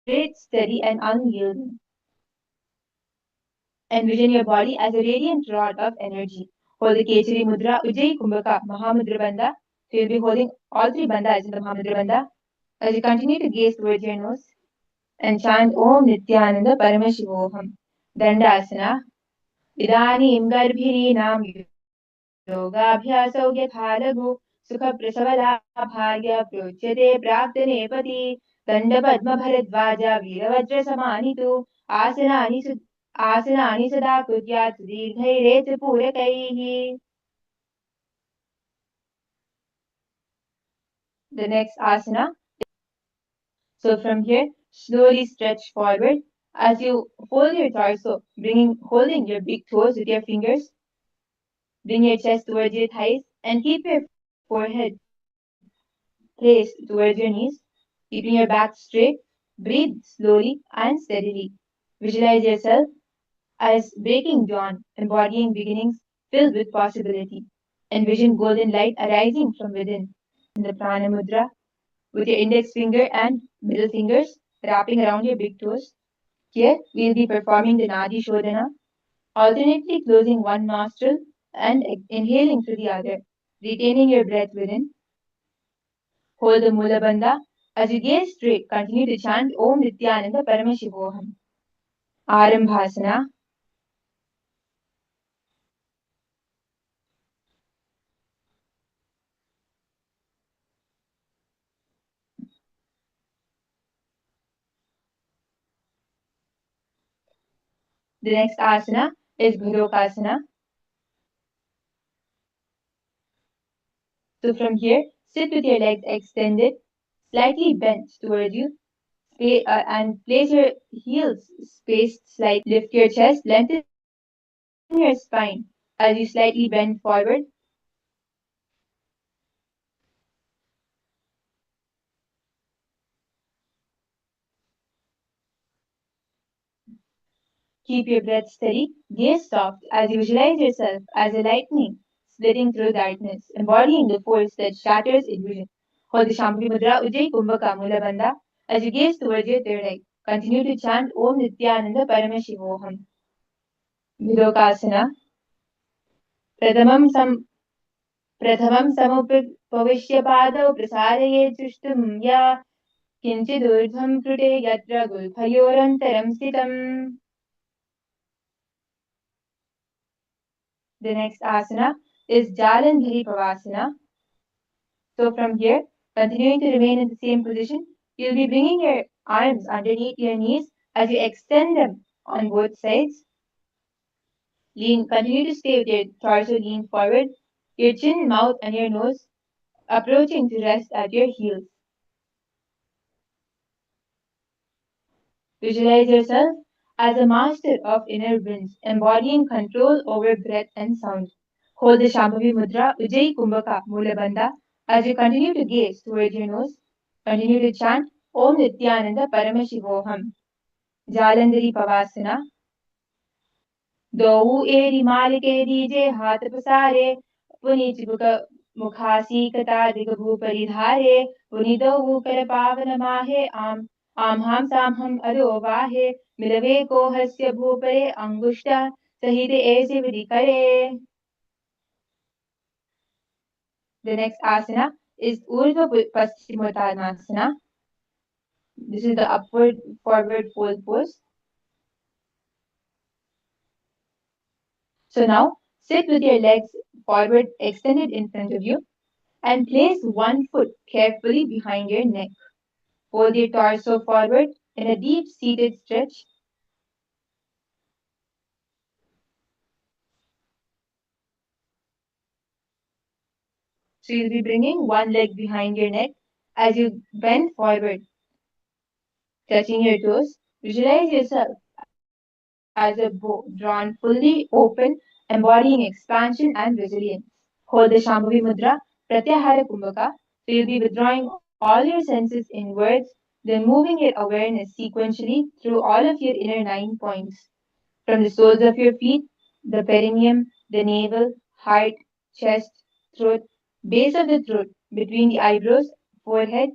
straight, steady, and unyielding. Envision your body as a radiant rod of energy. Hold the Kechari Mudra, Ujjayi Kumbhaka, Mahamudra Bandha. So you'll be holding all three bandhas in the Mahamudra Bandha. As you continue to gaze towards your nose and chant Om Nithyananda Paramashivoham. Dandasana. Idanim Garbhirinam योगाभ्यासौ यथा लघु सुखप्रसवलाभाय प्रोच्यते प्राक्तनेपति दण्डपद्मभरद्वाज वीरवज्रसमानितु आसनानि सदा कुर्यात् दीर्घैरेतपूरकैः. The next asana. So from here, slowly stretch forward as you fold your torso, holding your big toes with your fingers. Bring your chest towards your thighs and keep your forehead placed towards your knees, keeping your back straight. Breathe slowly and steadily. Visualize yourself as breaking dawn, embodying beginnings filled with possibility. Envision golden light arising from within. In the prana mudra, with your index finger and middle fingers wrapping around your big toes. Here, we'll be performing the Nadi Shodhana, alternately closing one nostril and inhaling through the other, retaining your breath within. Hold the Mula Bandha. As you gaze straight, continue to chant Om Nithyananda Paramashivoham. Arambhasana. The next asana is Bhadokasana. So from here, sit with your legs extended, slightly bent towards you, and place your heels spaced slightly. Lift your chest, lengthen your spine as you slightly bend forward. Keep your breath steady, gaze soft as you visualize yourself as a lightning splitting through darkness, embodying the force that shatters illusion. Hold the Shambhavi Mudra Ujjayi Kumbhaka Mula Bandha as you gaze towards your third eye. Continue to chant Om Nithyananda Paramashivoham. Vidokasana. Pratham sam प्रथमं समुपविश्य पादौ प्रसारयेत् सुष्ठुं या किञ्चिदूर्ध्वं कृते यत्र गुल्फयोरन्तरं स्थितम्. The next asana is Jalandhari Pavasana. So from here, continuing to remain in the same position, you'll be bringing your arms underneath your knees as you extend them on both sides. Continue to stay with your torso lean forward, your chin, mouth, and your nose approaching to rest at your heels. Visualize yourself as a master of inner winds, embodying control over breath and sound. Hold the Shambhavi Mudra, Ujjayi Kumbhaka Mula Bandha, as you continue to gaze towards your nose. Continue to chant Om Nithyananda Paramashivoham. Jalandhari Pavasana. दो एरी मालिके दीजे हाथ पसारे पुनि चिबुक मुखासी कता दिगभू परिधारे पुनि दो कर पावन माहे आम हाम साम हम अदो वाहे मिलवे को हस्य भूपरे अंगुष्टा सहित ऐसे विधि करे. The next asana is Urdhva Paschimottanasana. This is the upward forward fold pose. So now sit with your legs forward extended in front of you and place one foot carefully behind your neck. Hold your torso forward in a deep seated stretch. So you'll be bringing one leg behind your neck as you bend forward, touching your toes. Visualize yourself as a bow drawn fully open, embodying expansion and resilience. Hold the Shambhavi Mudra, Pratyahara Kumbhaka. So you'll be withdrawing all your senses inwards, then moving your awareness sequentially through all of your inner 9 points. From the soles of your feet, the perineum, the navel, heart, chest, throat, base of the throat, between the eyebrows, forehead,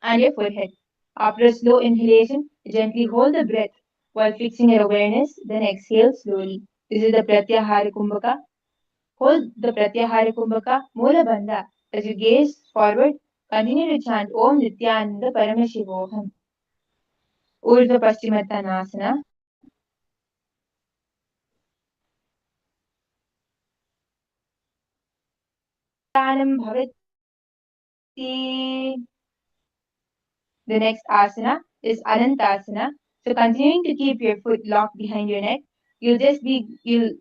and your forehead. After a slow inhalation, gently hold the breath while fixing your awareness, then exhale slowly. This is the Pratyahara Kumbhaka. Hold the Pratyahara Kumbhaka Mula Bandha. As you gaze forward, continue to chant Om Nithyananda Paramashivoham. Urdhva Paschimottanasana. Pranam Bhavati. The next asana is Anantasana. So continuing to keep your foot locked behind your neck, you'll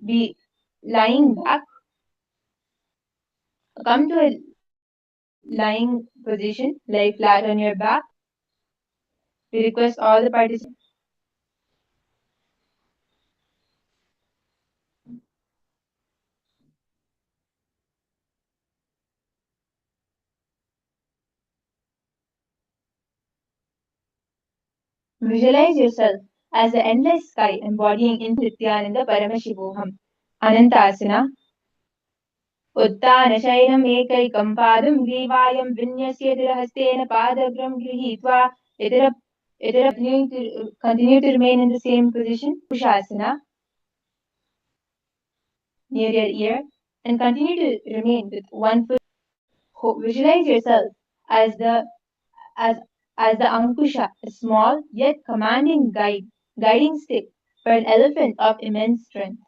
be lying back. Come to a lying position, lie flat on your back. We request all the participants visualize yourself as the endless sky embodying in Nithyananda Paramashivoham. Anantasana. उत्तानशयनम् एकैकं पादं ग्रीवायं विन्यस्यतिरहस्तेन पादग्रं गृहीत्वा इतर continue to remain in the same position. Ushasana near your ear and continue to remain with one foot. Visualize yourself as as as the ankusha, a small yet commanding guiding stick for an elephant of immense strength.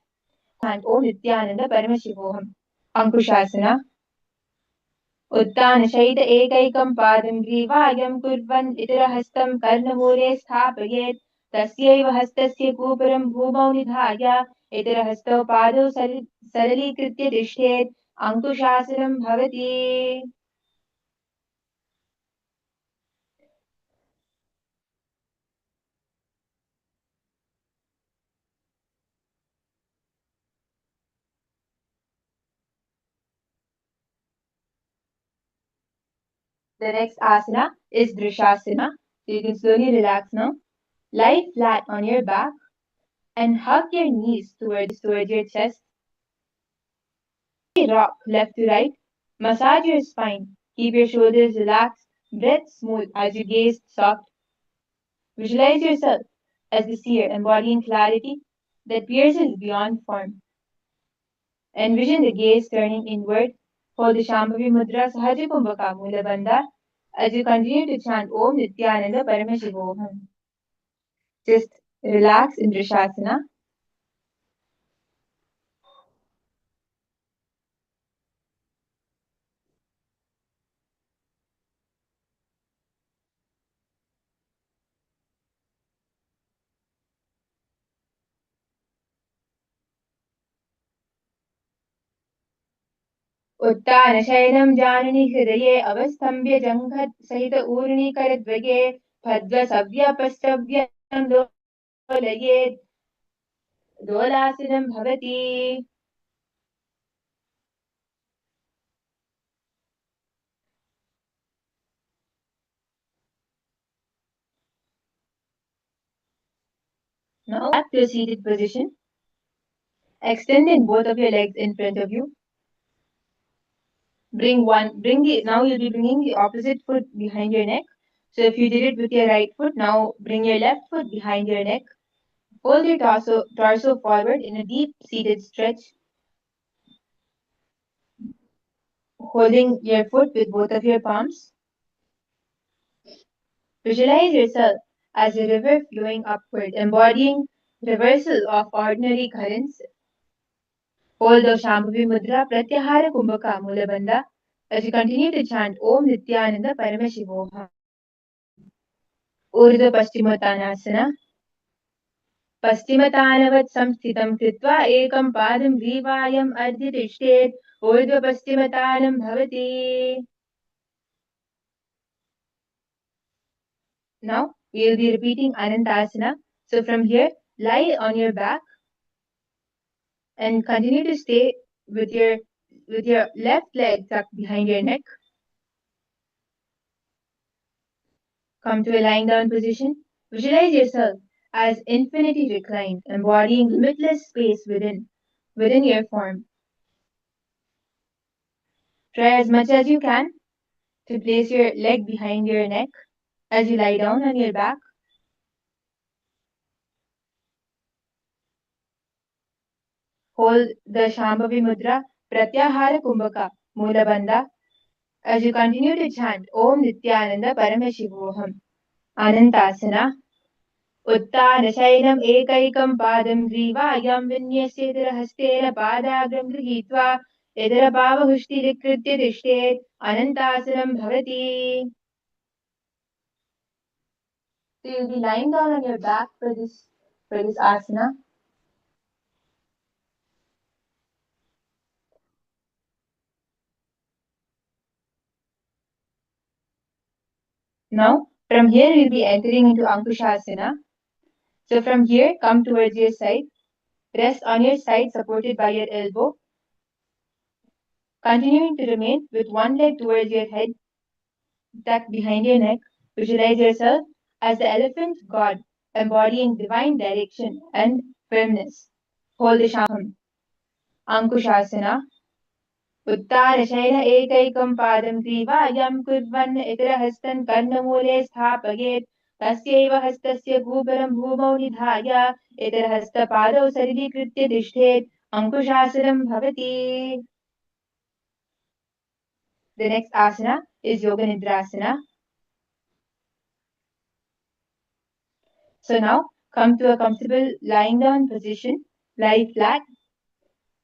And Om Nithyananda Paramashivoham. Ankushasana. उत्तानशयित एकैकं पादं ग्रीवायं कुर्वन् इतरहस्तं कर्णमूले स्थापयेत् तस्यैव हस्तस्य कूपरं भूमौ निधाय इतरहस्तौ पादौ सरलीकृत्य तिष्ठेत् अङ्कुशासनं भवति. The next asana is Drishasana. So you can slowly relax now. Lie flat on your back and hug your knees towards your chest. Rock left to right. Massage your spine. Keep your shoulders relaxed. Breath smooth as you gaze soft. Visualize yourself as the seer embodying clarity that pierces beyond form. Envision the gaze turning inward. Hold the Shambhavi Mudra Sahaja Kumbhaka Mula Bandha as you continue to chant Om Nithyananda Paramashivoham. Just relax in Drishasana. उत्तानशयनं जाननि हृदये अवस्थम्भ्य जङ्घ सहित ऊर्णिकरद्वये भद्रसव्यपस्तव्यं दोलयेत् दोलासनं भवति. Now back to a seated position. Extending both of your legs in front of you. Now you'll be bringing the opposite foot behind your neck. So if you did it with your right foot, now bring your left foot behind your neck. Fold your torso forward in a deep seated stretch, holding your foot with both of your palms. Visualize yourself as a river flowing upward, embodying reversal of ordinary currents. Hold the Shambhavi Mudra Pratyahara Kumbhaka Mulabandha as you continue to chant Om Nithyananda Paramashivoham. Urdhva Paschimottanasana. पश्चिमतानवत् संस्थितं कृत्वा एकं पादं ग्रीवायम् अर्धितिष्ठेत् ऊर्ध्वपश्चिमतानं भवति. Now we will be repeating Anantasana. So from here, lie on your back and continue to stay with your left leg tucked behind your neck. Come to a lying down position. Visualize yourself as infinity reclined, embodying limitless space within your form. Try as much as you can to place your leg behind your neck as you lie down on your back. Hold the Shambhavi Mudra Pratyahara Kumbhaka Mula Bandha as you continue to chant Om Nithyananda Paramashivoham. Anantasana. उत्तानशयनम् एकैकं पादं ग्रीवायां विन्यस्येतरहस्तेन पादाग्रं गृहीत्वा इतरपावहुष्टिरिकृत्य तिष्ठेत् अनन्तासनं भवति. So you'll be lying down on your back for this asana. Now, from here we'll be entering into Ankushasana. So from here, come towards your side. Rest on your side supported by your elbow. Continuing to remain with one leg towards your head, tucked behind your neck. Visualize yourself as the elephant god, embodying divine direction and firmness. Hold the Shambhavi. Ankushasana. उत्तानशयन एकैकं पादं ग्रीवायां कुर्वन् इतरहस्तं कर्णमूले स्थापयेत् तस्यैव हस्तस्य कूपरं भूमौ निधाय इतरहस्तपादौ सरलीकृत्य तिष्ठेत् अंकुशासनं भवति. The next asana is Yoga Nidrasana. So now come to a comfortable lying down position. Lie flat.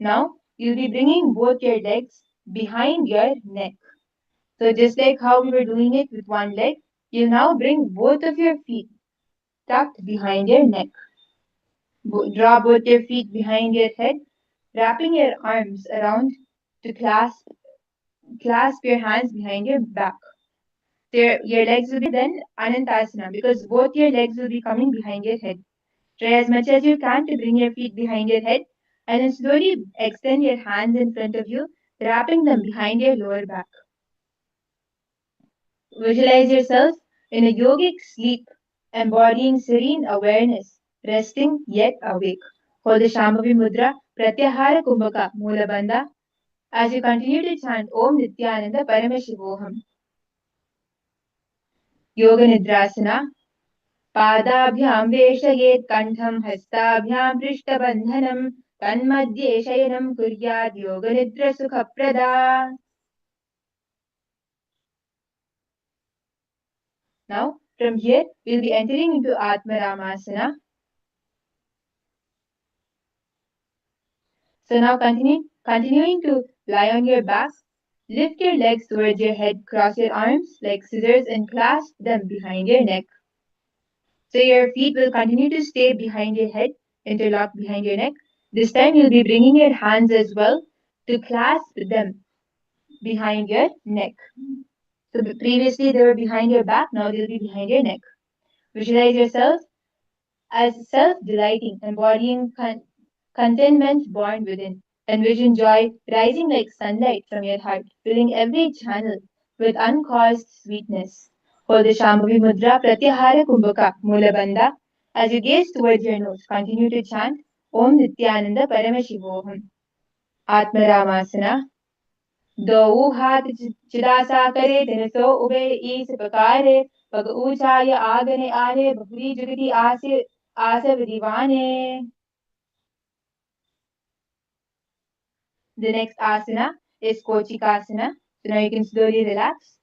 Now you'll be bringing both your legs behind your neck. So just like how we were doing it with one leg, you now bring both of your feet tucked behind your neck. Draw both your feet behind your head, wrapping your arms around to clasp your hands behind your back. Your legs will be then Anantasana because both your legs will be coming behind your head. Try as much as you can to bring your feet behind your head and then slowly extend your hands in front of you, wrapping them behind your lower back. Visualize yourself in a yogic sleep, embodying serene awareness, resting yet awake. Hold the Shambhavi Mudra, Pratyahara Kumbhaka, Mula Bandha, as you continue to chant Om Nithyananda Paramashivoham. Yoga Nidrasana, पादाभ्यां वेशयेत् कण्ठं हस्ताभ्यां पृष्ठबन्धनं तन्मध्ये शयनं कुर्यात् योगनिद्रसुखप्रदा. Now, from here, we'll be entering into Atmaramasana. So now continuing to lie on your back, lift your legs towards your head, cross your arms like scissors and clasp them behind your neck. So your feet will continue to stay behind your head, interlocked behind your neck. This time you'll be bringing your hands as well to clasp them behind your neck. So previously they were behind your back, now they'll be behind your neck. Visualize yourself as self-delighting, embodying contentment born within. Envision joy rising like sunlight from your heart, filling every channel with uncaused sweetness. Hold the Shambhavi Mudra Pratyahara Kumbhaka Mula Bandha. As you gaze towards your nose, continue to chant Om Nithyananda Paramashivoham. Atmaramasana. दो हाथ चिदासा करे दिन सो ube ईस पकारे पग ऊंचाय आगने आने बहुरी जुगति आसे दीवाने. The next asana is Kochikasana. So now you can slowly relax.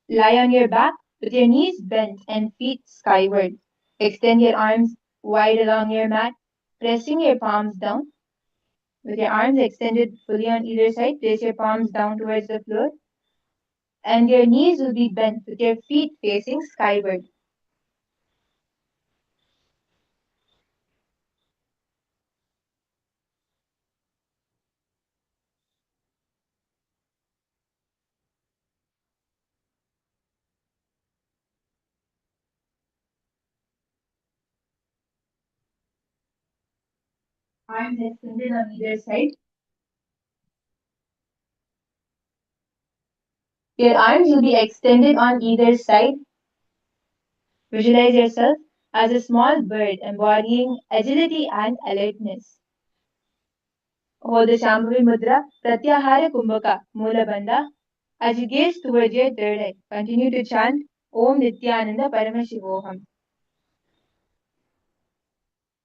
Lie on your back with your knees bent and feet skyward. Extend your arms wide along your mat, pressing your palms down. With your arms extended fully on either side, place your palms down towards the floor. And your knees will be bent with your feet facing skyward. Arms extended on either side. Your arms will be extended on either side. Visualize yourself as a small bird embodying agility and alertness. Hold the Shambhavi Mudra, Pratyahara Kumbhaka, Mula Bandha. As you gaze towards your third eye, continue to chant Om Nithyananda Paramashivoham.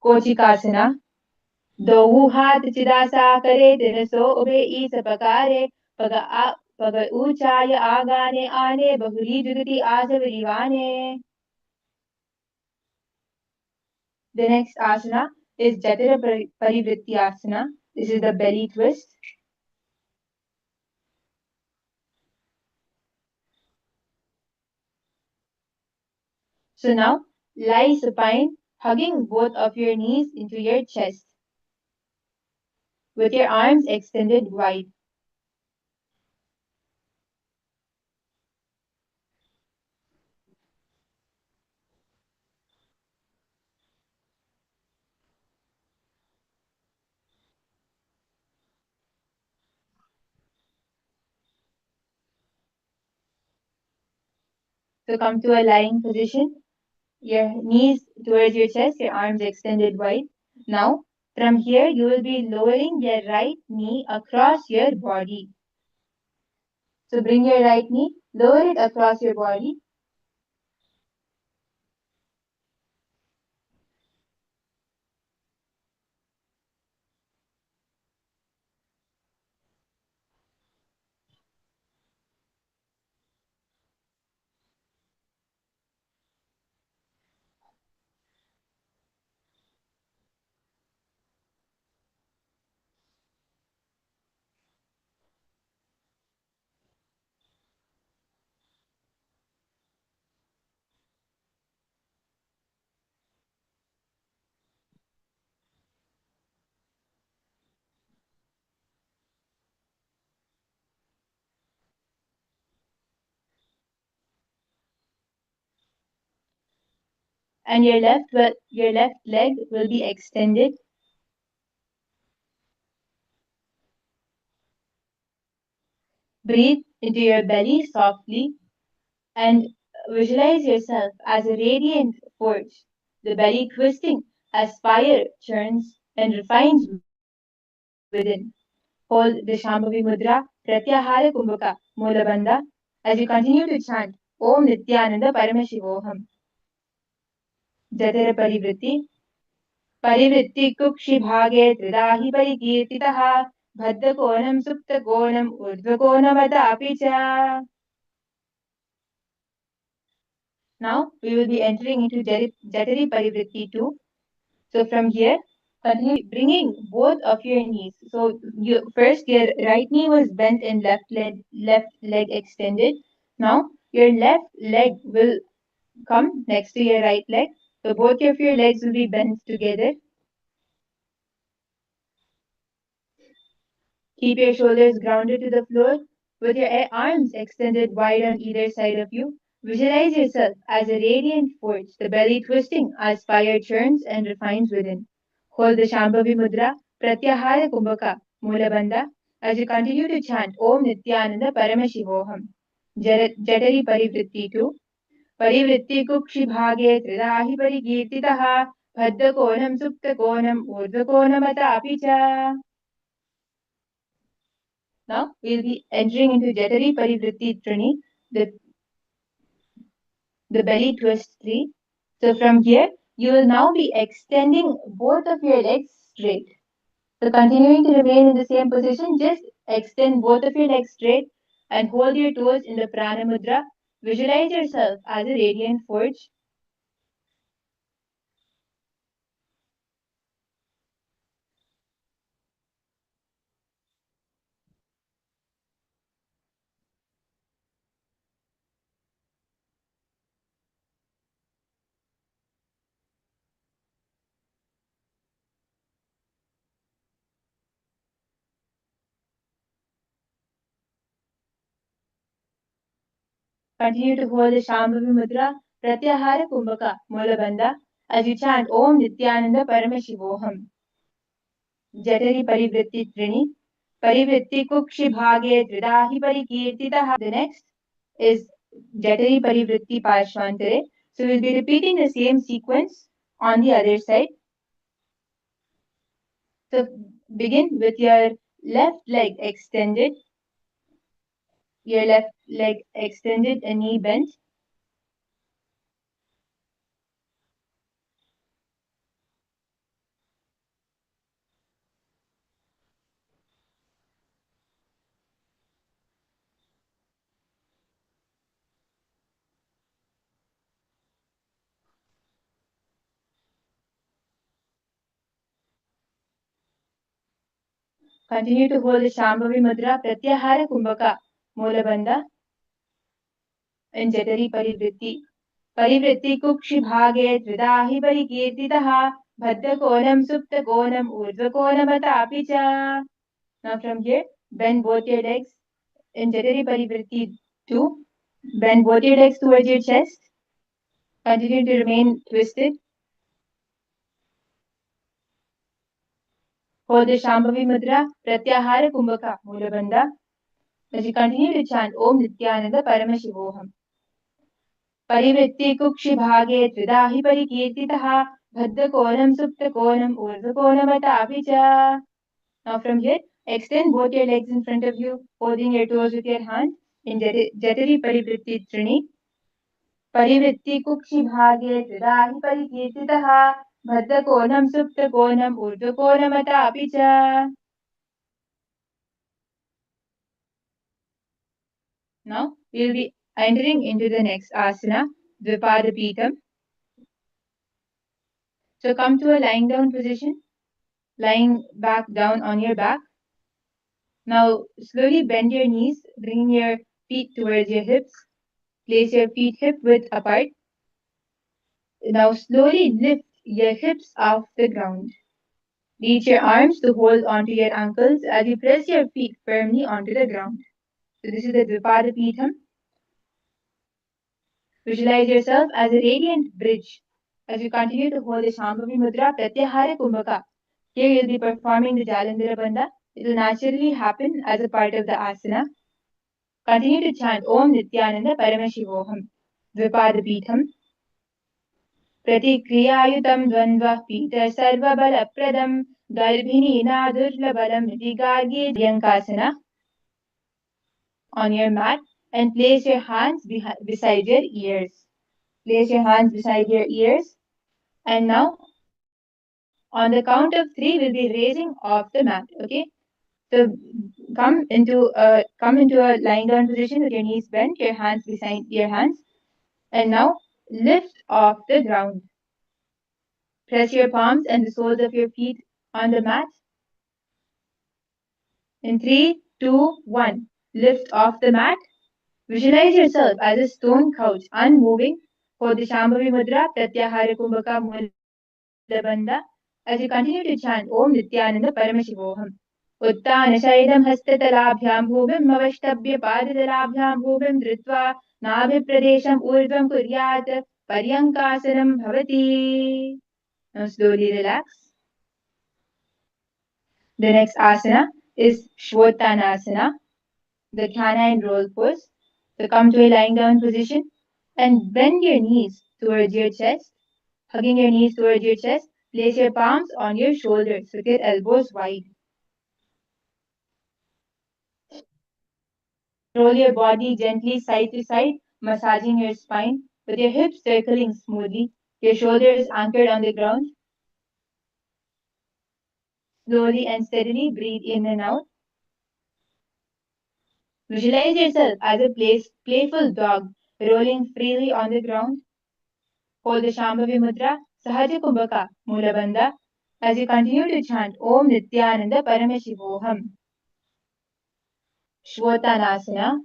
Kochikasana. दो हाथ चिदासा करे दिन सो उभे ईस पकारे पग ऊंचाय आगाने आने बहुरी जुगति आसवरीवाने. The next asana is Jatara Parivrityasana. This is the belly twist. So now lie supine, hugging both of your knees into your chest with your arms extended wide. So come to a lying position, your knees towards your chest, your arms extended wide. Now, from here, you will be lowering your right knee across your body. So bring your right knee, lower it across your body. and your left leg will be extended. Breathe into your belly softly and visualize yourself as a radiant forge, the belly twisting as fire churns and refines within. Hold the Shambhavi Mudra, Pratyahara Kumbhaka, Mulabandha, as you continue to chant Om Nithyananda Paramashivoham. Jatara Parivritti, Parivritti Kukshi Bhage Tridahi Parikirtitaha, Bhaddakonam Suptakonam Urdhvakonamata Now we will be entering into Jatari Parivritti 2. So from here, continue bringing both of your knees. So first your right knee was bent and left leg extended. Now your left leg will come next to your right leg. So both of your legs will be bent together. Keep your shoulders grounded to the floor with your arms extended wide on either side of you. Visualize yourself as a radiant forge, the belly twisting as fire churns and refines within. Hold the Shambhavi Mudra, Pratyahara Kumbhaka, Mulabandha, as you continue to chant Om Nithyananda Paramashivoham. Jatari Parivritti 2. Parivritti Kukshi Bhage Tridahi Parikirtitaha, Bhaddakonam Suptakonam Urdhvakonamata Apicha. Now we'll be entering into Jatari Parivritti Trini, the, the belly twist 3. So from here, you will now be extending both of your legs straight. So continuing to remain in the same position, just extend both of your legs straight and hold your toes in the Prana Mudra. Visualize yourself as a radiant forge. Continue to hold the Shambhavi Mudra, Pratyahara Kumbhaka, Mulabandha, as you chant Om Nithyananda Paramashivoham. Jatari Parivritti Trini, Parivritti Kukshi Bhage Tridahi Parikirtitaha. The next is Jatari Parivritti Parshvantare. So we'll be repeating the same sequence on the other side. So begin with your left leg extended, your left leg extended and knee bent. Continue to hold the Shambhavi Mudra, Pratyahara Kumbhaka, Mulabandha, and Jatari Parivritti. Parivritti Kukshi Bhage Tridahi Parikirtitaha, Bhaddakonam Suptakonam Urdhvakonamata Apicha. Now from here, bend both your legs in Jatari Parivritti 2. Bend both your legs towards your chest. Continue to remain twisted. Hold the Shambhavi Mudra, Pratyahara Kumbhaka, Mulabandha, as you continue to chant Om Nithyananda Paramashivoham. Parivritti Kukshi Bhage Tridahi Parikirtitaha, Bhaddakonam Suptakonam Urdhvakonamata Apicha. Now from here, extend both your legs in front of you, holding your toes with your hand in Jatari Parivritti Trini. Parivritti Kukshi Bhage Tridahi Parikirtitaha, Bhaddakonam Suptakonam Urdhvakonamata Apicha. Now we will be entering into the next asana, Dvipada So come to a lying down position, lying back down on your back. Now slowly bend your knees, bringing your feet towards your hips. Place your feet hip width apart. Now slowly lift your hips off the ground. Reach your arms to hold onto your ankles as you press your feet firmly onto the ground. So this is the Dvipada Visualize yourself as a radiant bridge As you continue to hold the Shambhavi Mudra, Pratyahara Kumbhaka. Here you'll be performing the Jalandhara Bandha. It will naturally happen as a part of the asana. Continue to chant Om Nithyananda Paramashivoham. Dvipadapitham. Pratikriyayutam Dvandva Pita Sarvabalapradam Garbhini Nadurlabalam Vigargi Yankasana on your mat and place your hands beside your ears. Place your hands beside your ears. And now, on the count of 3, we'll be raising off the mat. Okay? So come into a lying down position with your knees bent, your hands beside your hands, and now lift off the ground. Press your palms and the soles of your feet on the mat. In 3, 2, 1, lift off the mat. Visualize yourself as a stone couch, unmoving, for the Shambhavi Mudra, Pratyahara Kumbhaka Mula Bandha, as you continue to chant Om Nithyananda Paramashivoham. उत्तानशैलं हस्ततलाभ्यां भूमिमवष्टभ्य पादतलाभ्यां भूमिं धृत्वा नाभिप्रदेशम् ऊर्ध्वं कुर्यात् पर्यङ्कासनं भवति. Now slowly relax. The next asana is Shvotanasana, the canine roll pose. So come to a lying down position and bend your knees towards your chest, hugging your knees towards your chest. Place your palms on your shoulders with your elbows wide. Roll your body gently side to side, massaging your spine with your hips circling smoothly, your shoulders anchored on the ground. Slowly and steadily breathe in and out. Visualize yourself as a playful dog rolling freely on the ground. Hold the Shambhavi Mudra, Sahaja Kumbhaka, Mula Bandha, as you continue to chant Om Nithyananda Paramashivoham. Shvotanasana.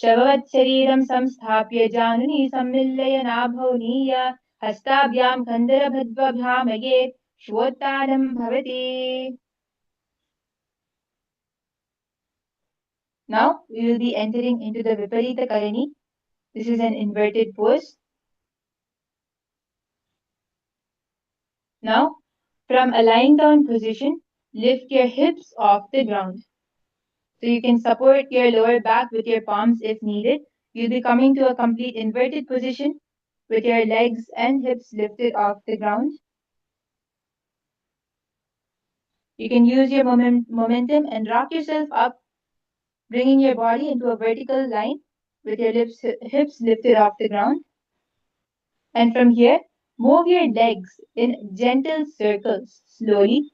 शववत्शरीरं संस्थाप्य जानुनी सम्मिल्लय नाभौ नीय हस्ताभ्यां कन्दरभद्वभ्यामयेत् श्वोत्तानं भवति. Now we will be entering into the Viparita Karani. This is an inverted pose. Now, from a lying down position, lift your hips off the ground. So you can support your lower back with your palms if needed. You'll be coming to a complete inverted position with your legs and hips lifted off the ground. You can use your momentum and rock yourself up, bringing your body into a vertical line with your hips lifted off the ground. And from here, move your legs in gentle circles slowly.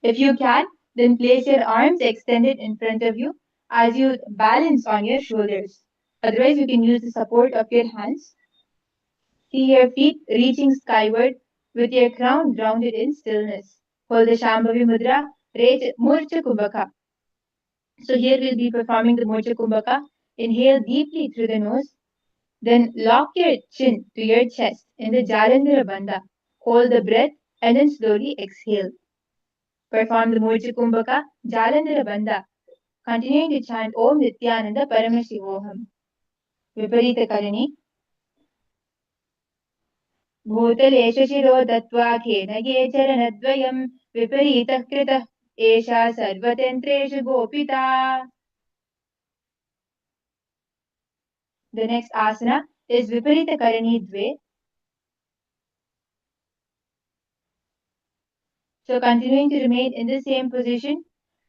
If you can, then place your arms extended in front of you as you balance on your shoulders. Otherwise, you can use the support of your hands. See your feet reaching skyward with your crown grounded in stillness. Hold the Shambhavi Mudra, Murcha Kumbhaka. So here we'll be performing the Mocha Kumbhaka. Inhale deeply through the nose. Then lock your chin to your chest in the Jalandhara Bandha. Hold the breath and then slowly exhale. Perform the Mocha Kumbhaka, Jalandhara Bandha. Continuing to chant Om Nithyananda Paramashivoham. Viparita Karani. भूतलेश शिरो दत्त्वा खेनगे चरणद्वयं विपरीतः कृतः एषा सर्वतन्त्रेषु गोपिता. The next asana is Viparita Karani Dve. So continuing to remain in the same position,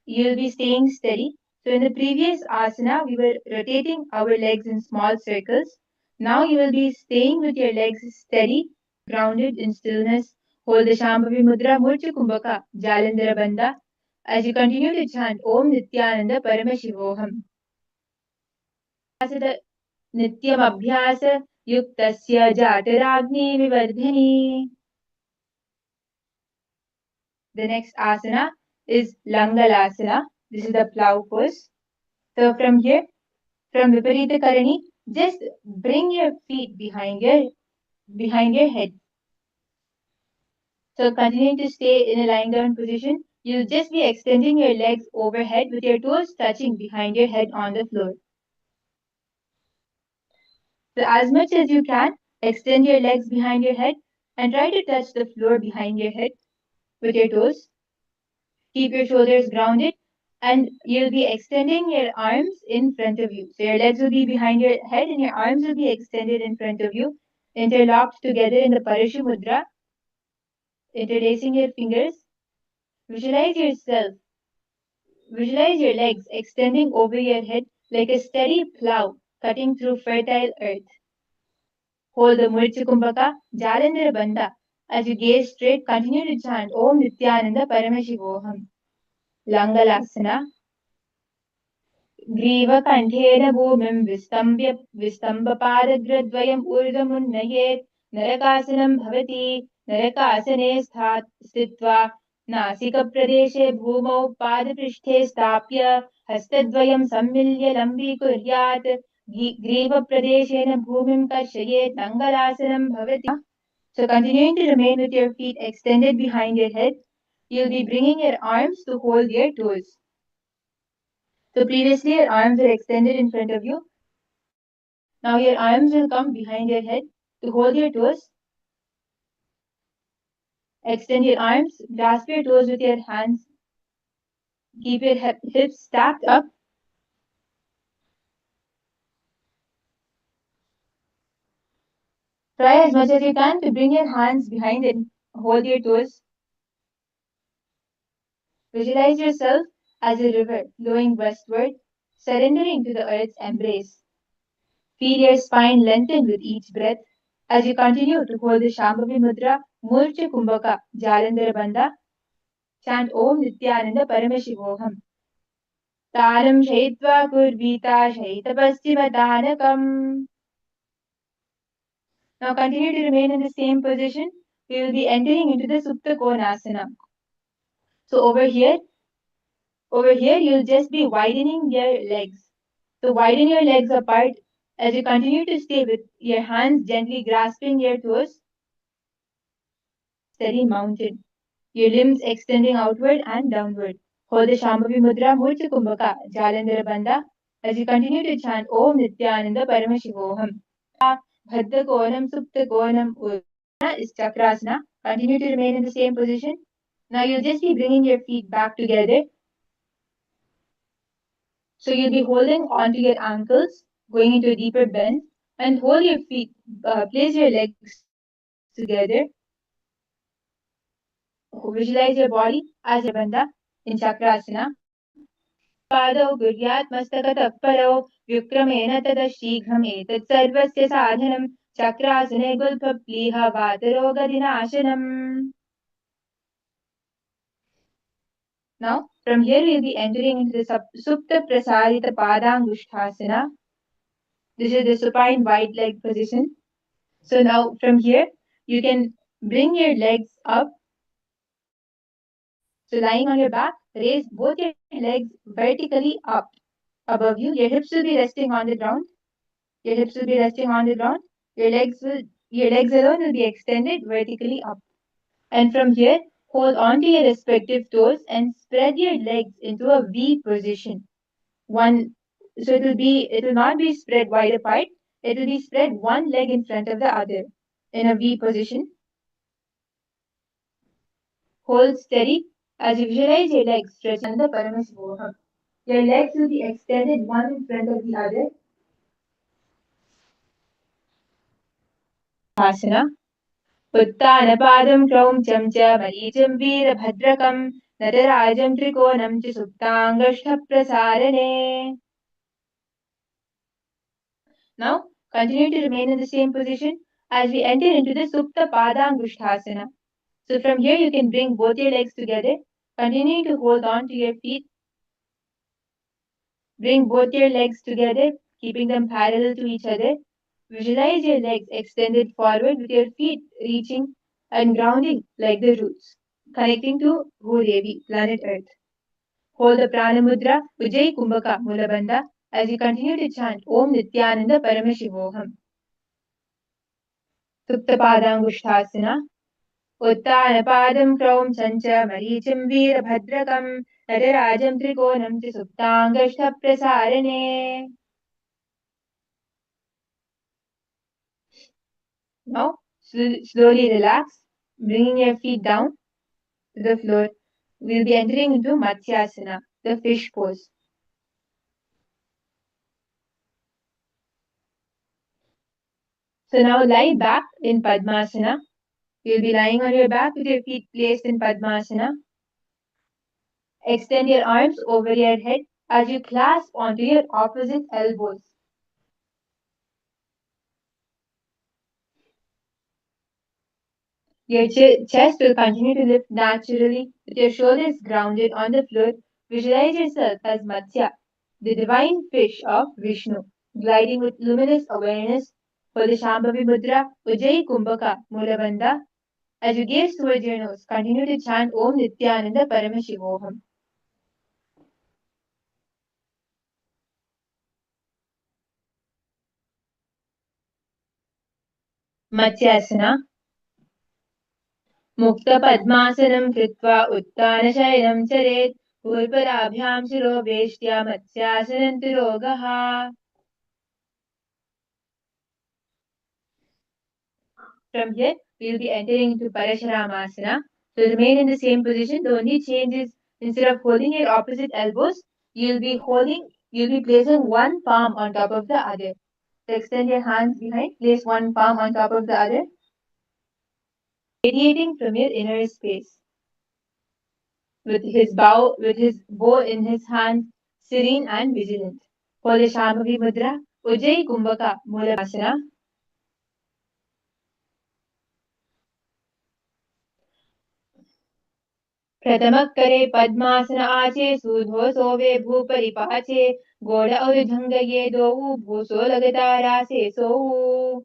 you'll be staying steady. So in the previous asana, we were rotating our legs in small circles. Now you will be staying with your legs steady, grounded in stillness. Hold the Shambhavi Mudra Murcha Kumbhaka, Jalandhara Bandha, as you continue to chant Om Nithyananda Paramashivoham. Nityam Abhyasa Yuktasya Jataragni Vivardhani. The next asana is Langalasana. This is the plow pose. So from here, from Viparita Karani, just bring your feet behind your head. So continuing to stay in a lying down position, you'll just be extending your legs overhead with your toes touching behind your head on the floor. So as much as you can, extend your legs behind your head and try to touch the floor behind your head with your toes. Keep your shoulders grounded and you'll be extending your arms in front of you. So your legs will be behind your head and your arms will be extended in front of you, interlocked together in the Parashu Mudra, interlacing your fingers. Visualize yourself, visualize your legs extending over your head like a steady plow cutting through fertile earth. Hold the Murcha Kumbhaka, Jalandhara Bandha. As you gaze straight, continue to chant Om Nithyananda Paramashivoham. Langalasana. ग्रीवकण्ठेन भूमिं विस्तम्भपादग्रद्वयम् ऊर्ध्वमुन्नयेत् नरकासनं भवति नरकासने स्थित्वा नासिकप्रदेशे भूमौ पादपृष्ठे स्थाप्य हस्तद्वयं सम्मिल्य लम्बीकुर्यात् ग्रीवप्रदेशेन भूमिं कर्षयेत् नङ्गलासनं भवति. So continuing to remain with your feet extended behind your head, you'll be bringing your arms to hold your toes. So previously your arms were extended in front of you. Now your arms will come behind your head to hold your toes. Extend your arms, grasp your toes with your hands. Keep your hips stacked up. Try as much as you can to bring your hands behind and hold your toes. Visualize yourself as a river flowing westward, surrendering to the earth's embrace. Feel your spine lengthen with each breath as you continue to hold the Shambhavi Mudra, Murcha Kumbhaka, Jalandhara Bandha. Chant Om Nithyananda Paramashivoham. तारं शयित्वा कुर्वीता शयितपश्चिमदानकम्. Now continue to remain in the same position. We will be entering into the Supta Konasana. So over here you'll just be widening your legs. So widen your legs apart as you continue to stay with your hands gently grasping your toes. Steady mountain. Your limbs extending outward and downward. Hold the Shambhavi Mudra Murcha Kumbhaka Jalandhara Bandha as you continue to chant Om Nithyananda Paramashivoham. Bhadrakonam Suptakonam Udana is Chakrasana. Continue to remain in the same position. Now you'll just be bringing your feet back together. So you'll be holding onto your ankles, going into a deeper bend, and hold your feet, place your legs together. Visualize your body as a bandha in Chakrasana. पादौ गुर्यात्मस्तकतः परौ व्युक्रमेण ततः शीघ्रम् एतत् सर्वस्य साधनं चक्रासने गुल्फप्लीह वातरोगदिनाशनम्. Now, from here we'll be entering into the Supta Prasarita Padangushthasana. This is the supine wide leg position. So now, from here, you can bring your legs up. So lying on your back, raise both your legs vertically up above you. Your hips will be resting on the ground. Your hips will be resting on the ground. Your legs alone will be extended vertically up. And from here, hold on to your respective toes and spread your legs into a V position. So it will not be spread wide apart. It will be spread one leg in front of the other in a V position. Hold steady as you visualize your legs stretching the Paramashivoham. Your legs will be extended one in front of the other. Asana. उत्तानपादं क्रौञ्चं च मरीचिं वीरभद्रकं नटराजं त्रिकोणं च सुप्ताङ्गष्ठप्रसारणे. Now, continue to remain in the same position as we enter into the Supta Padangushthasana. So from here you can bring both your legs together, continue to hold on to your feet. Bring both your legs together, keeping them parallel to each other. Visualize your legs extended forward with your feet reaching and grounding like the roots, connecting to Bhudevi, planet Earth. Hold the Prana Mudra, Ujjayi Kumbhaka Mulabandha as you continue to chant Om Nithyananda Paramashivoham. Suptapadangushthasana. उत्तानपादं क्रौञ्चं च मरीचिं वीरभद्रकं नटराजं त्रिकोणं च सुप्ताङ्गष्ठप्रसारणे. Now, slowly relax, bringing your feet down to the floor. We'll be entering into Matsyasana, the fish pose. So now lie back in Padmasana. You'll be lying on your back with your feet placed in Padmasana. Extend your arms over your head as you clasp onto your opposite elbows. Your chest will continue to lift naturally with your shoulders grounded on the floor. Visualize yourself as Matsya, the divine fish of Vishnu, gliding with luminous awareness for the Shambhavi Mudra, Ujjayi Kumbhaka, Mulabandha. As you gaze towards your nose, continue to chant Om Nithyananda Paramashivoham. Matsyasana. मुक्तपद्मासनं कृत्वा उत्तानशयनं चरेत् पूर्वराभ्यां शिरो वेष्ट्या मत्स्यासनं तु रोगः. From here, we will be entering into Parasharamasana. So remain in the same position. The only change is instead of holding your opposite elbows, you'll be placing one palm on top of the other. So extend your hands behind, place one palm on top of the other, radiating from your inner space. With his bow in his hand, serene and vigilant. For the Shambhavi Mudra, Ujjayi Kumbhaka Mula. प्रथम करे पद्मासन आचे सूधो सोवे भूपरि पाचे गोड़ और जंग ये दो भूसो लगता रासे सो.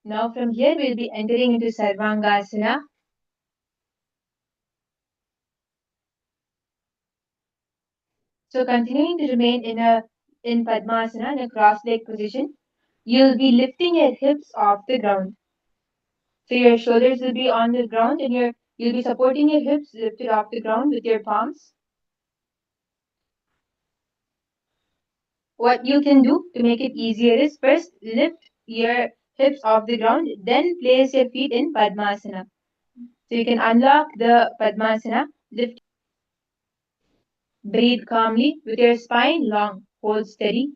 Now from here we'll be entering into Sarvangasana. So continuing to remain in Padmasana in a cross-leg position, you'll be lifting your hips off the ground. So your shoulders will be on the ground and you'll be supporting your hips lifted off the ground with your palms. What you can do to make it easier is first lift your hips off the ground, then place your feet in Padmasana. So you can unlock the Padmasana, lift, breathe calmly with your spine long, hold steady.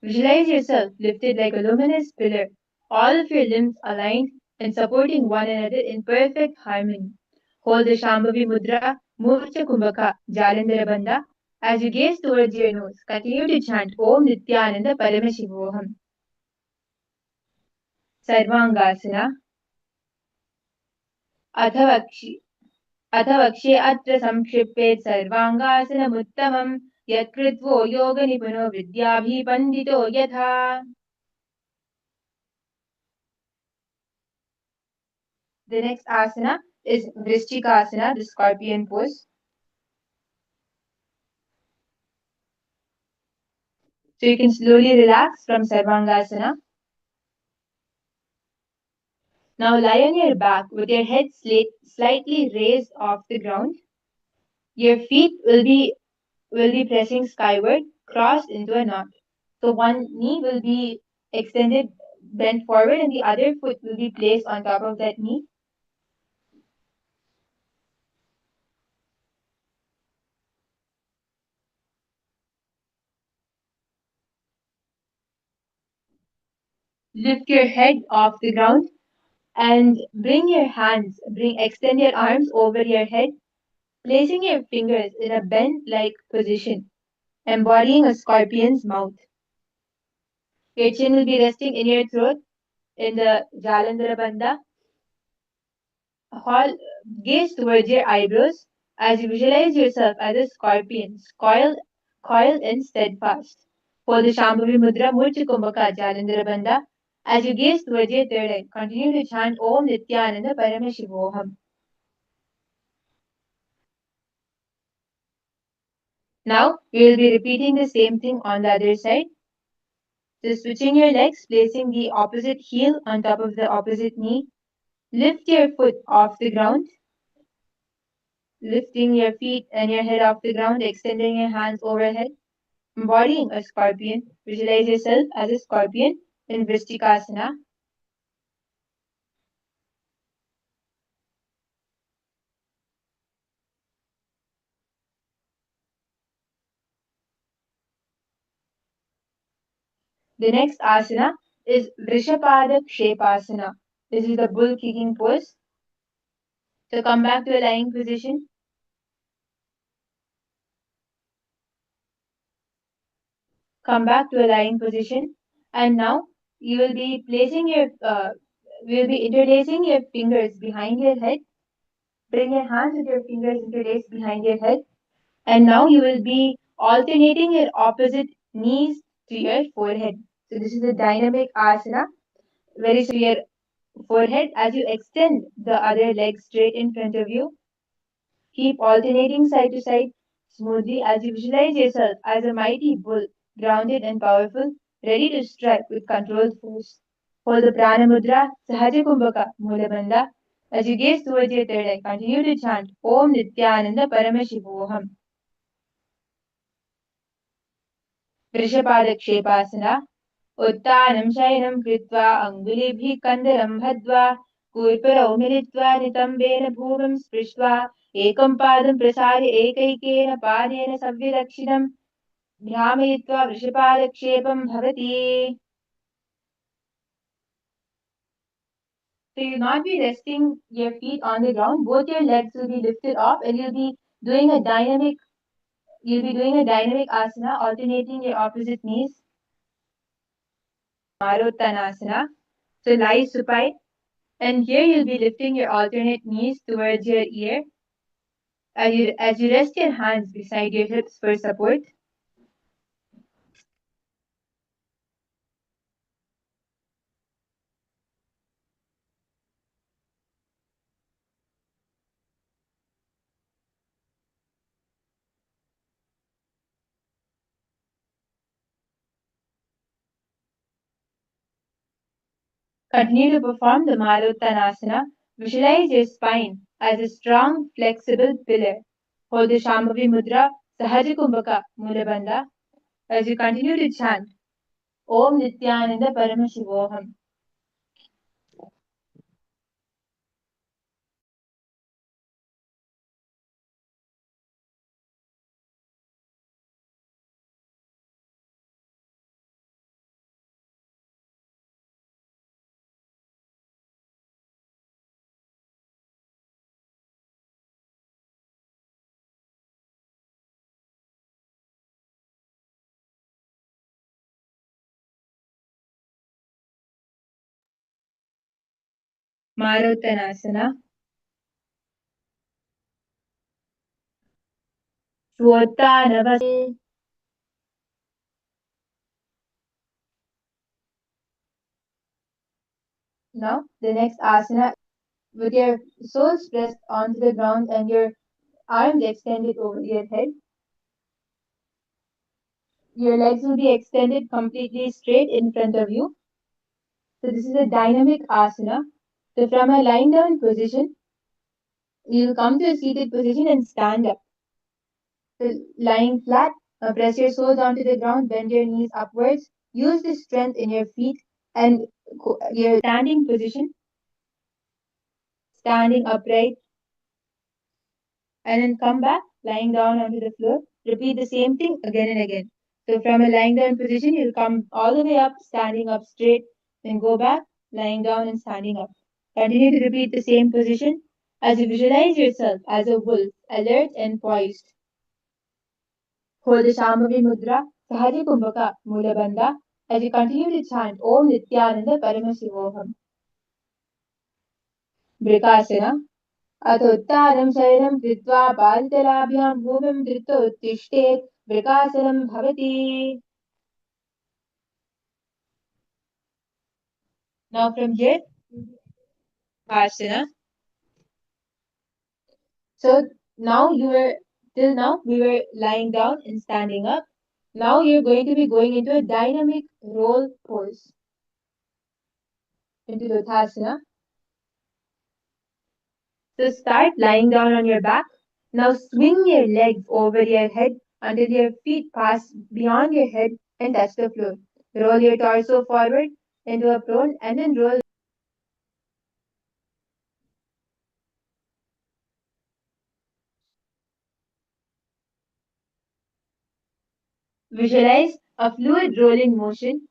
Visualize yourself lifted like a luminous pillar, all of your limbs aligned and supporting one another in perfect harmony. Hold the Shambhavi Mudra, Murcha Kumbhaka, Jalandhara Bandha. As you gaze towards your nose, continue to chant Om Nithyananda Paramashivoham. सर्वाङ्गासना अथ वक्ष्ये अत्र संक्षिप्येत् सर्वाङ्गासनमुत्तमम् यत्कृत्वो योगनिपुनो विद्याभिः पण्डितो यथा. The next asana is Vrishchikasana, the scorpion pose. So you can slowly relax from Sarvangasana. Now lie on your back with your head slightly raised off the ground. Your feet will be pressing skyward, crossed into a knot. So one knee will be extended, bent forward, and the other foot will be placed on top of that knee. Lift your head off the ground and extend your arms over your head, placing your fingers in a bent-like position, embodying a scorpion's mouth. Your chin will be resting in your throat in the Jalandhara Bandha. Gaze towards your eyebrows as you visualize yourself as a scorpion, coiled and steadfast. For the Shambhavi Mudra, Murcha Kumbhaka, Jalandhara Bandha. As you gaze towards your third eye, continue to chant Om Nithyananda Paramashivoham. Now, we will be repeating the same thing on the other side. So switching your legs, placing the opposite heel on top of the opposite knee. Lift your foot off the ground. lifting your feet and your head off the ground, extending your hands overhead, embodying a scorpion. Visualize yourself as a scorpion in Vrishtikasana. The next asana is Vrishapada Kshepasana. This is the bull kicking pose. So come back to a lying position. Come back to a lying position. And now you will be placing your, will be interlacing your fingers behind your head. Bring your hands with your fingers interlaced behind your head. And now you will be alternating your opposite knees to your forehead. So this is a dynamic asana, very to your forehead as you extend the other leg straight in front of you. Keep alternating side to side smoothly as you visualize yourself as a mighty bull, grounded and powerful, ready to strike with controlled force. Hold the prana mudra, sahaja kumbhaka, mula bandha. As you gaze towards your third eye, continue to chant Om Nithyananda Paramashivoham. वृषपादक्षेपासना उत्तानं शयनं कृत्वा अङ्गुलिभिः कन्दरं बद्ध्वा कूर्परौ मिलित्वा नितम्बेन भूमिं स्पृष्ट्वा एकं पादं प्रसार्य एकैकेन पादेन सव्यदक्षिणं भ्रामयित्वा वृषपादक्षेपं भवति. So you'll not be resting your feet on the ground. Both your legs will be lifted off, and you'll be doing a dynamic asana, alternating your opposite knees. Marottanasana. So lie supine. And here you'll be lifting your alternate knees towards your ear as you rest your hands beside your hips for support. Continue to perform the Marottanasana. Visualize your spine as a strong, flexible pillar. Hold the Shambhavi Mudra, Sahaja Kumbhaka, Mulabandha, as you continue to chant Om Nithyananda Paramashivoham. Marottanasana. Swottanavas. Now, the next asana with your soles pressed onto the ground and your arms extended over your head. Your legs will be extended completely straight in front of you. So this is a dynamic asana. So from a lying down position, you will come to a seated position and stand up. So lying flat, press your soles onto the ground, bend your knees upwards, use the strength in your feet and your standing position, standing upright, and then come back, lying down onto the floor. Repeat the same thing again and again. So from a lying down position, you'll come all the way up, standing up straight, then go back, lying down and standing up. Continue to repeat the same position as you visualize yourself as a wolf, alert and poised. Hold the Shambhavi Mudra, Sahaja Kumbhaka, Mula Bandha, as you continue to chant Om Nithyananda Paramashivoham. Brikasana. अथोत्तानं शयनं कृत्वा पादतलाभ्यां भूमिं धृत्वा उत्तिष्ठेत् वृकासनं भवति. Now from here, asana. So now till now we were lying down and standing up. Now you're going to be going into a dynamic roll pose, into Utthasana. So start lying down on your back. Now swing your legs over your head until your feet pass beyond your head and touch the floor. Roll your torso forward into a prone and then roll. Visualize a fluid rolling motion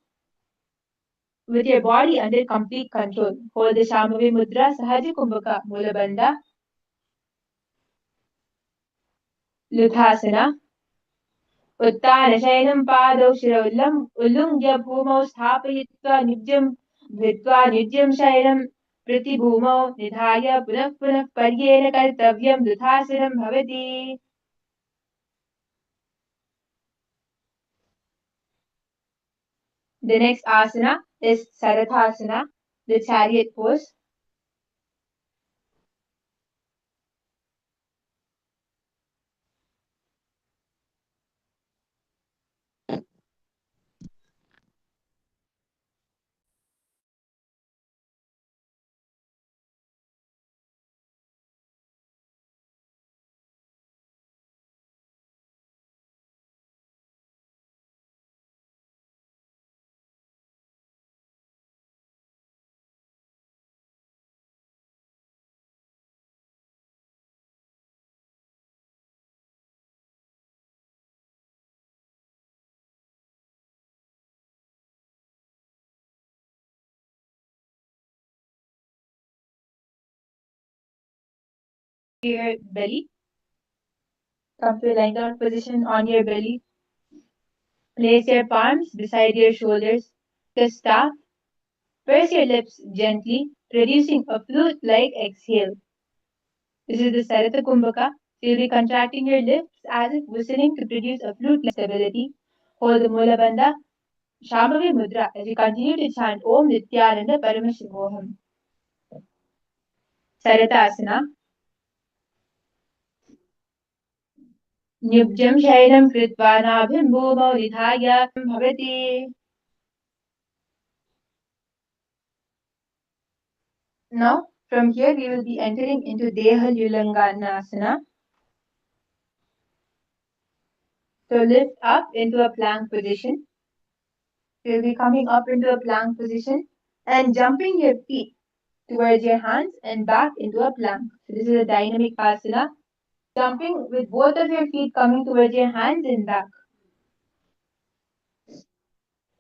with your body under complete control. Hold the Shambhavi Mudra, Sahaja Kumbhaka, Mula Bandha, Luthasana, उत्तानशयनं पादौ शिरौल्लम् उल्लुङ्घ्य भूमौ स्थापयित्वा निज्यं शयनं प्रतिभूमौ निधाय पुनः पुनः पर्येण कर्तव्यं दुधासनं भवति. The next asana is Sarathasana, the chariot pose. Your belly. Come to a lying down position on your belly. Place your palms beside your shoulders. The staff. Press your lips gently, producing a flute-like exhale. This is the Saratha Kumbhaka. You'll be contracting your lips as if whistling to produce a flute-like stability. Hold the Mula Bandha, Shambhavi Mudra as you continue to chant Om Nithyananda Paramashivoham. Saratasana. Nyubjam Shainam Kritva Nabhim Bhumau Nidhaya Bhavati. Now, from here we will be entering into Deha Yulanganasana. So lift up into a plank position. You'll be coming up into a plank position and jumping your feet towards your hands and back into a plank. So this is a dynamic asana. Jumping with both of your feet coming towards your hands and back.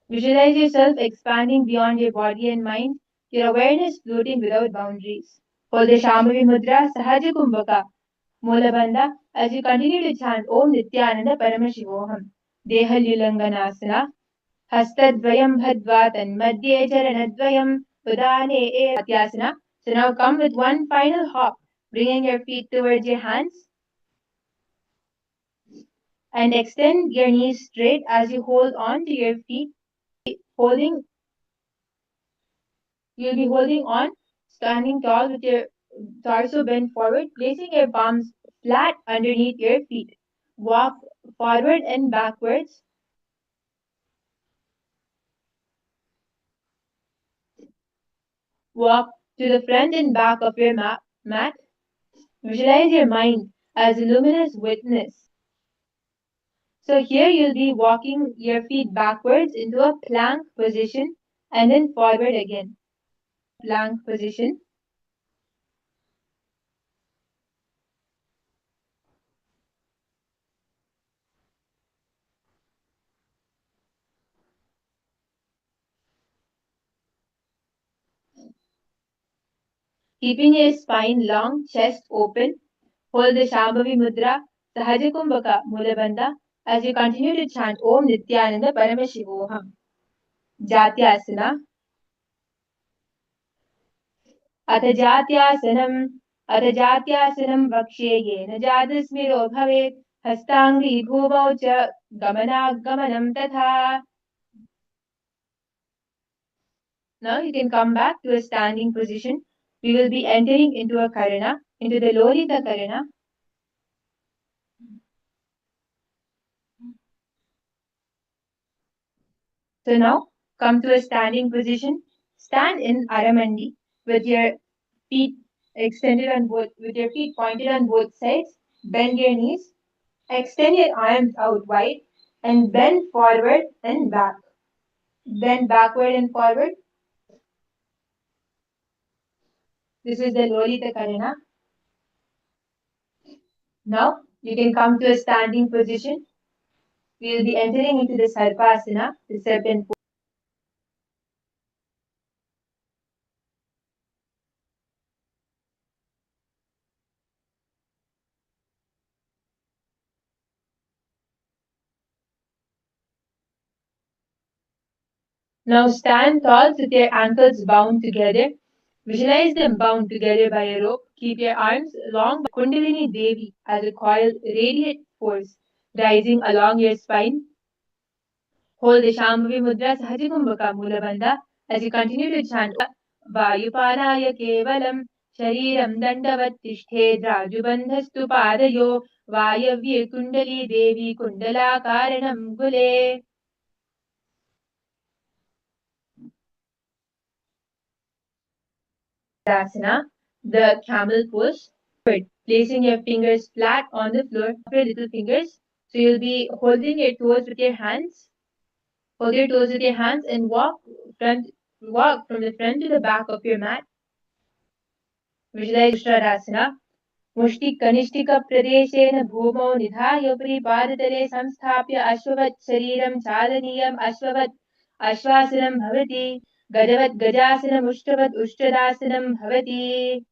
Visualize yourself expanding beyond your body and mind, your awareness floating without boundaries. Hold the Shambhavi Mudra, Sahaja Kumbhaka, Mula Bandha, as you continue to chant Om Nithyananda Paramashivoham. Deha Yulanganasana. Hastadvayam bhadva tanmadhye charanadvayam udane Satyasana. So now come with one final hop, bringing your feet towards your hands and extend your knees straight as you hold on to your feet, holding you'll be holding on, standing tall with your torso bent forward, placing your palms flat underneath your feet. Walk forward and backwards. Walk to the front and back of your mat. Visualize your mind as a luminous witness. So here you'll be walking your feet backwards into a plank position and then forward again. Plank position. Keeping your spine long, chest open. Hold the Shambhavi Mudra, Sahaja Kumbhaka, Mula Bandha, as you continue to chant Om Nithyananda Paramashivoham. Jatyasana. अथ जात्यासनम् अथ जात्यासनं वक्ष्ये येन जातस्मिरो भवेत् हस्ताङ्गी भूमौ च गमनागमनं तथा. Now you can come back to a standing position. We will be entering into a karana, into the Lolita karana. So now come to a standing position. Stand in Aramandi with your feet extended on both, with your feet pointed on both sides Bend your knees, extend your arms out wide, and bend forward and back. Bend backward and forward. This is the Lolita Karana. Now you can come to a standing position. We will be entering into the Sarpasana, the serpent pose. Now stand tall with your ankles bound together. Visualize them bound together by a rope. Keep your arms long. Kundalini Devi as a coiled radiant force rising along your spine. Hold the Shambhavi Mudra Sahajikumbhaka Mulabandha as you continue to chant Vayupanaya Kevalam Shariram Dandavat Tishthed Rajubandhastu Padayo Vayavye Kundali Devi Kundala Karanam Gule. Asana, the camel pose. Placing your fingers flat on the floor, your little fingers. So you'll be holding your toes with your hands. Hold your toes with your hands and walk from the front to the back of your mat. Visualize Ushtrasana. Mushti Kanishtika Pradeshen Bhumau Nidhaya Pripadatale Samsthapya Ashvavat Shariram Chalaniyam Ashvasanam Bhavati Gajavat Gajasanam Ushtravat Ushtadasanam Bhavati.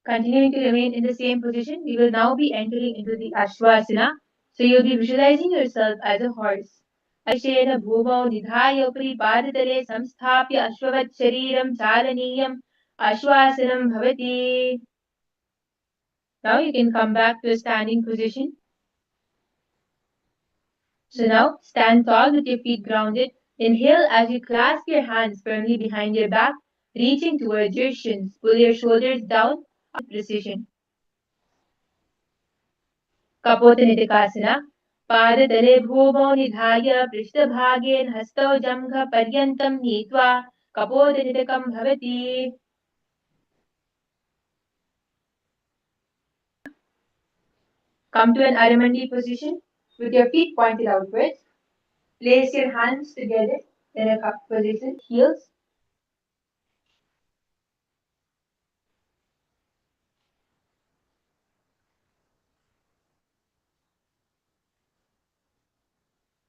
Continuing to remain in the same position, we will now be entering into the Ashwasana. So you'll be visualizing yourself as a horse. Ashena bhumau nidhaya upri padatale samsthapya ashvavat shariram chalaniyam ashwasanam bhavati. Now you can come back to a standing position. So now stand tall with your feet grounded. Inhale as you clasp your hands firmly behind your back, reaching towards your shins. Pull your shoulders down with precision. कपोतनिटिकासना पादतले भूमौ निधाय पृष्ठभागेन हस्तौ जङ्घपर्यन्तं नीत्वा कपोतनिटकं भवति. Come to an Aramandi position with your feet pointed outwards. Place your hands together in a cup position, heels.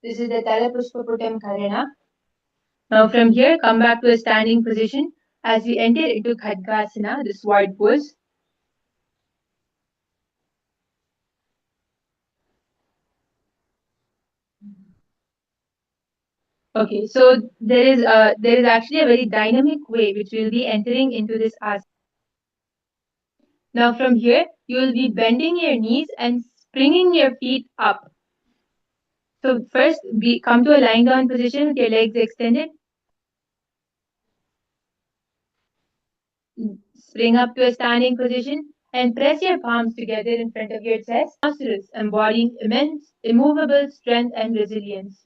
This is the Talapushpaputam Karana. Now from here, come back to a standing position as we enter into Khadgasana, the sword pose. Okay, so there is actually a very dynamic way which we'll be entering into this asana. Now from here, you will be bending your knees and springing your feet up. So first, come to a lying down position with your legs extended. Spring up to a standing position and press your palms together in front of your chest. Nostrils embodying immense, immovable strength and resilience.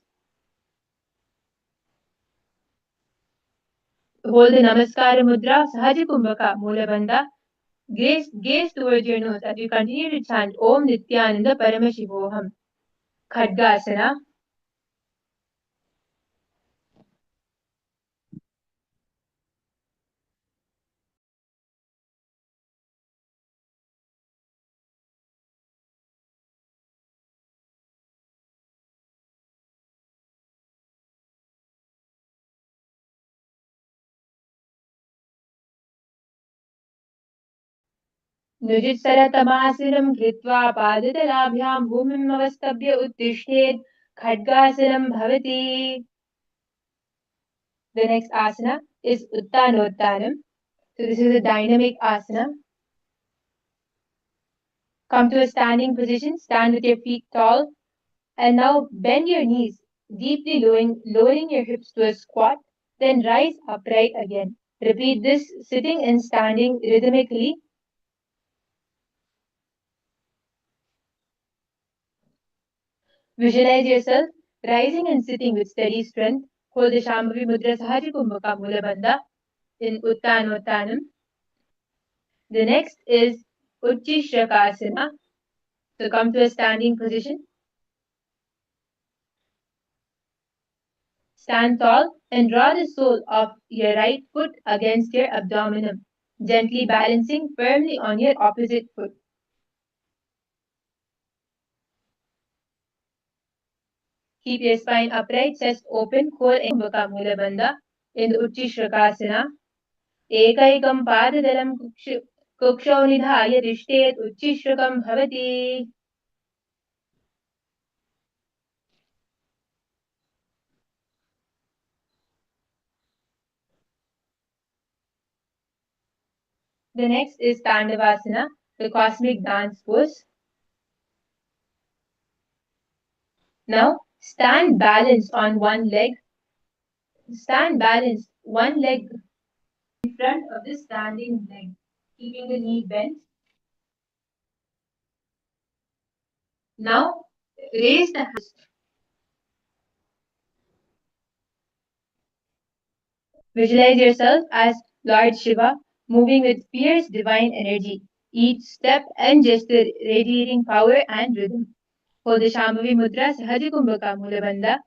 Hold the Namaskara Mudra, Sahaja Kumbhaka, Mula Bandha. Gaze towards your nose as you continue to chant Om Nithyananda Paramashivoham. Khadgasana. Nujitsaratamasinam Kritva Padatalabhyam Bhumim Avastabhya Uttishted Khadgasanam Bhavati. The next asana is Uttanottanam. So this is a dynamic asana. Come to a standing position, stand with your feet tall, and now bend your knees, deeply lowering your hips to a squat, then rise upright again. Repeat this sitting and standing rhythmically. Visualize yourself rising and sitting with steady strength. Hold the Shambhavi Mudra Sahaja Kumbhaka Mula Bandha in Uttanottanam. The next is Uchchishrakasana. So come to a standing position. Stand tall and draw the sole of your right foot against your abdomen, gently balancing firmly on your opposite foot. Keep your spine upright, chest open, core Kumbhaka Mula Bandha in the Uchchishrakasana. एकैकं पाददलं कुक्षौ निधाय तिष्ठेत् उच्छिश्रकं भवति. The next is Tandavasana, the cosmic dance pose. Now stand balanced on one leg. Stand balanced, one leg in front of the standing leg, keeping the knee bent. Now raise the hands. Visualize yourself as Lord Shiva, moving with fierce divine energy, each step and gesture radiating power and rhythm. Hold the Shambhavi Mudra, Sahaja Kumbhaka Mulabandha,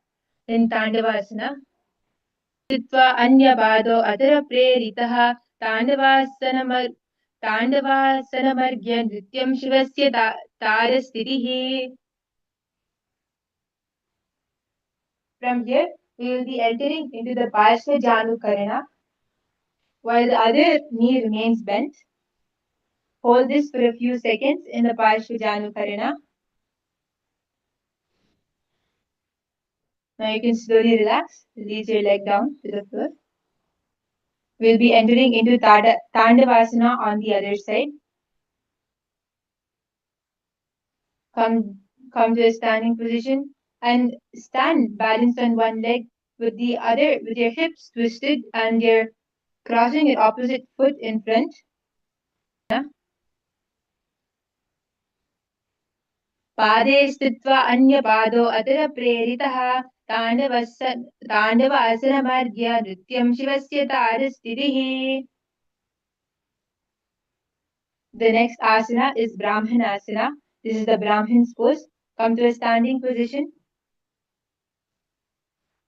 in Tandavasana. Sthitva Anya Pado Atara Preritah Tandavasanamagya Nrityam Shivasya Tarastitihi. From here, we will be entering into the Parshva Janu Karana, while the other knee remains bent. Hold this for a few seconds in the Parshva Janu Karana. Now you can slowly relax, release your leg down to the floor. We'll be entering into Tandavasana on the other side. Come to a standing position and stand balanced on one leg with the other, with your hips twisted and you're crossing your opposite foot in front. पादे स्थित्वा अन्यपादो अतर प्रेरितः ताण्डव आसनमार्ग्य नृत्यं शिवस्य तारस्थितिः. The next asana is Brahmanasana. This is the Brahman's pose. Come to a standing position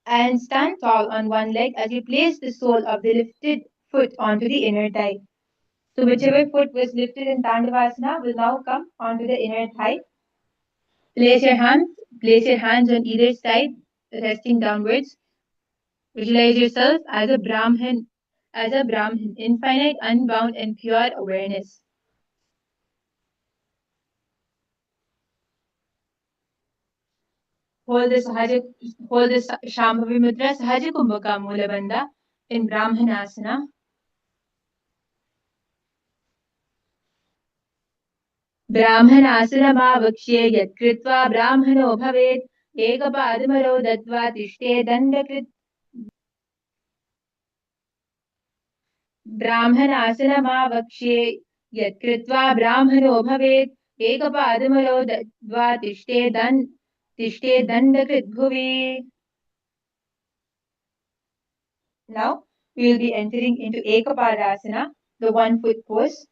and stand tall on one leg as you place the sole of the lifted foot onto the inner thigh. So whichever foot was lifted in Tandavasana will now come onto the inner thigh. Place your hands on either side, resting downwards. Visualize yourself as a Brahman, infinite, unbound, and pure awareness. Hold the Shambhavi Mudra Sahaja Kumbhaka Mula Bandha in Brahmanasana. ब्राह्मणासनमावक्ष्ये यत्कृत्वा ब्राह्मणो भवेत् एकपादमरौ दत्त्वा तिष्ठे दण्डकृत्. ब्राह्मणासनमावक्ष्ये यत्कृत्वा ब्राह्मणो भवेत् एकपादमरौ दत्त्वा तिष्ठे दण्डकृत् भुवि. Now we will be entering into Ekapadasana, the one foot pose.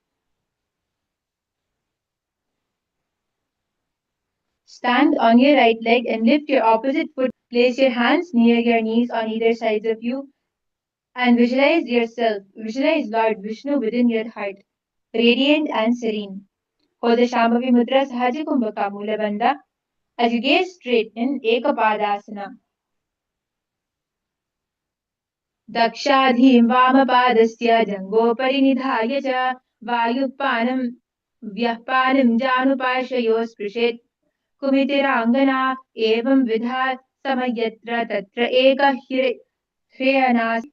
Stand on your right leg and lift your opposite foot. Place your hands near your knees on either sides of you and visualize Lord Vishnu within your heart, radiant and serene. Hold the Shambhavi Mudra Sahaja Kumbhaka Mula Bandha as you gaze straight in Ekapadasana. दक्षाधीं वामपादस्य जङ्घोपरि निधाय च वायुपानं व्यःपानं जानुपाशयो स्पृशेत् कुमितिराङ्गना एवं विधा समयत्र तत्र एकः ह्रियनास्.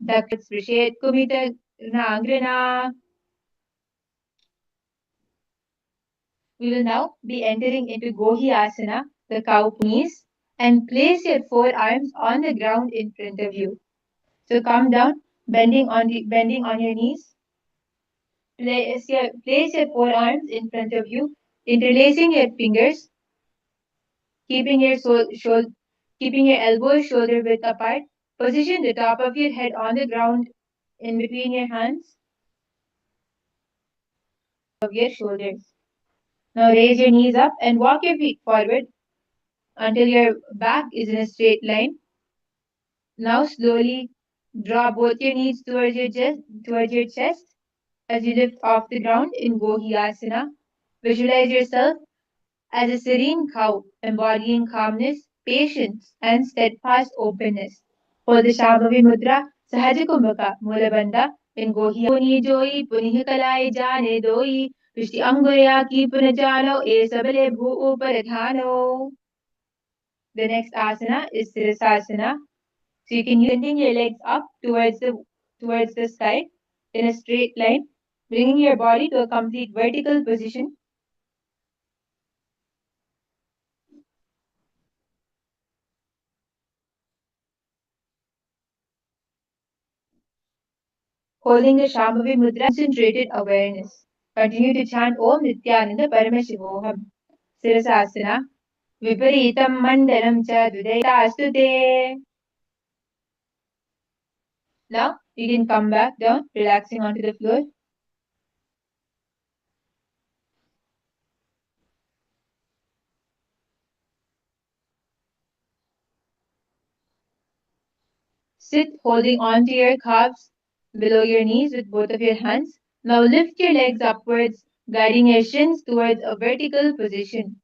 दक्षस्पृशेत् कुमितिराङ्गना. We will now be entering into Gohi Asana, the cow knees, and place your forearms on the ground in front of you. So come down bending on your knees. Place your forearms in front of you, interlacing your fingers, keeping your keeping your elbows shoulder width apart. Position the top of your head on the ground in between your hands of your shoulders. Now raise your knees up and walk your feet forward until your back is in a straight line. Now slowly draw both your knees towards your chest as you lift off the ground in Gohyasana. Visualize yourself as a serene cow, embodying calmness, patience, and steadfast openness. Hold the Shambhavi Mudra, Sahaja Kumbhaka, Mula Bandha, in Gohya. Puni Joyi, Puni Kalai Jane Doi, Vishti Angurya Ki Punajalo, E Sabale Bhu Uparadhano. The next asana is Sirasasana. So you can use bending your legs up towards the sky in a straight line, bringing your body to a complete vertical position. Holding the Shambhavi Mudra, concentrated awareness. Continue to chant Om Nithyananda Paramashivoham. Sirasasana. Viparitam Mandalam Cha Dudayastute. Now you can come back down, relaxing onto the floor. Sit holding onto your calves below your knees with both of your hands. Now lift your legs upwards, guiding your shins towards a vertical position.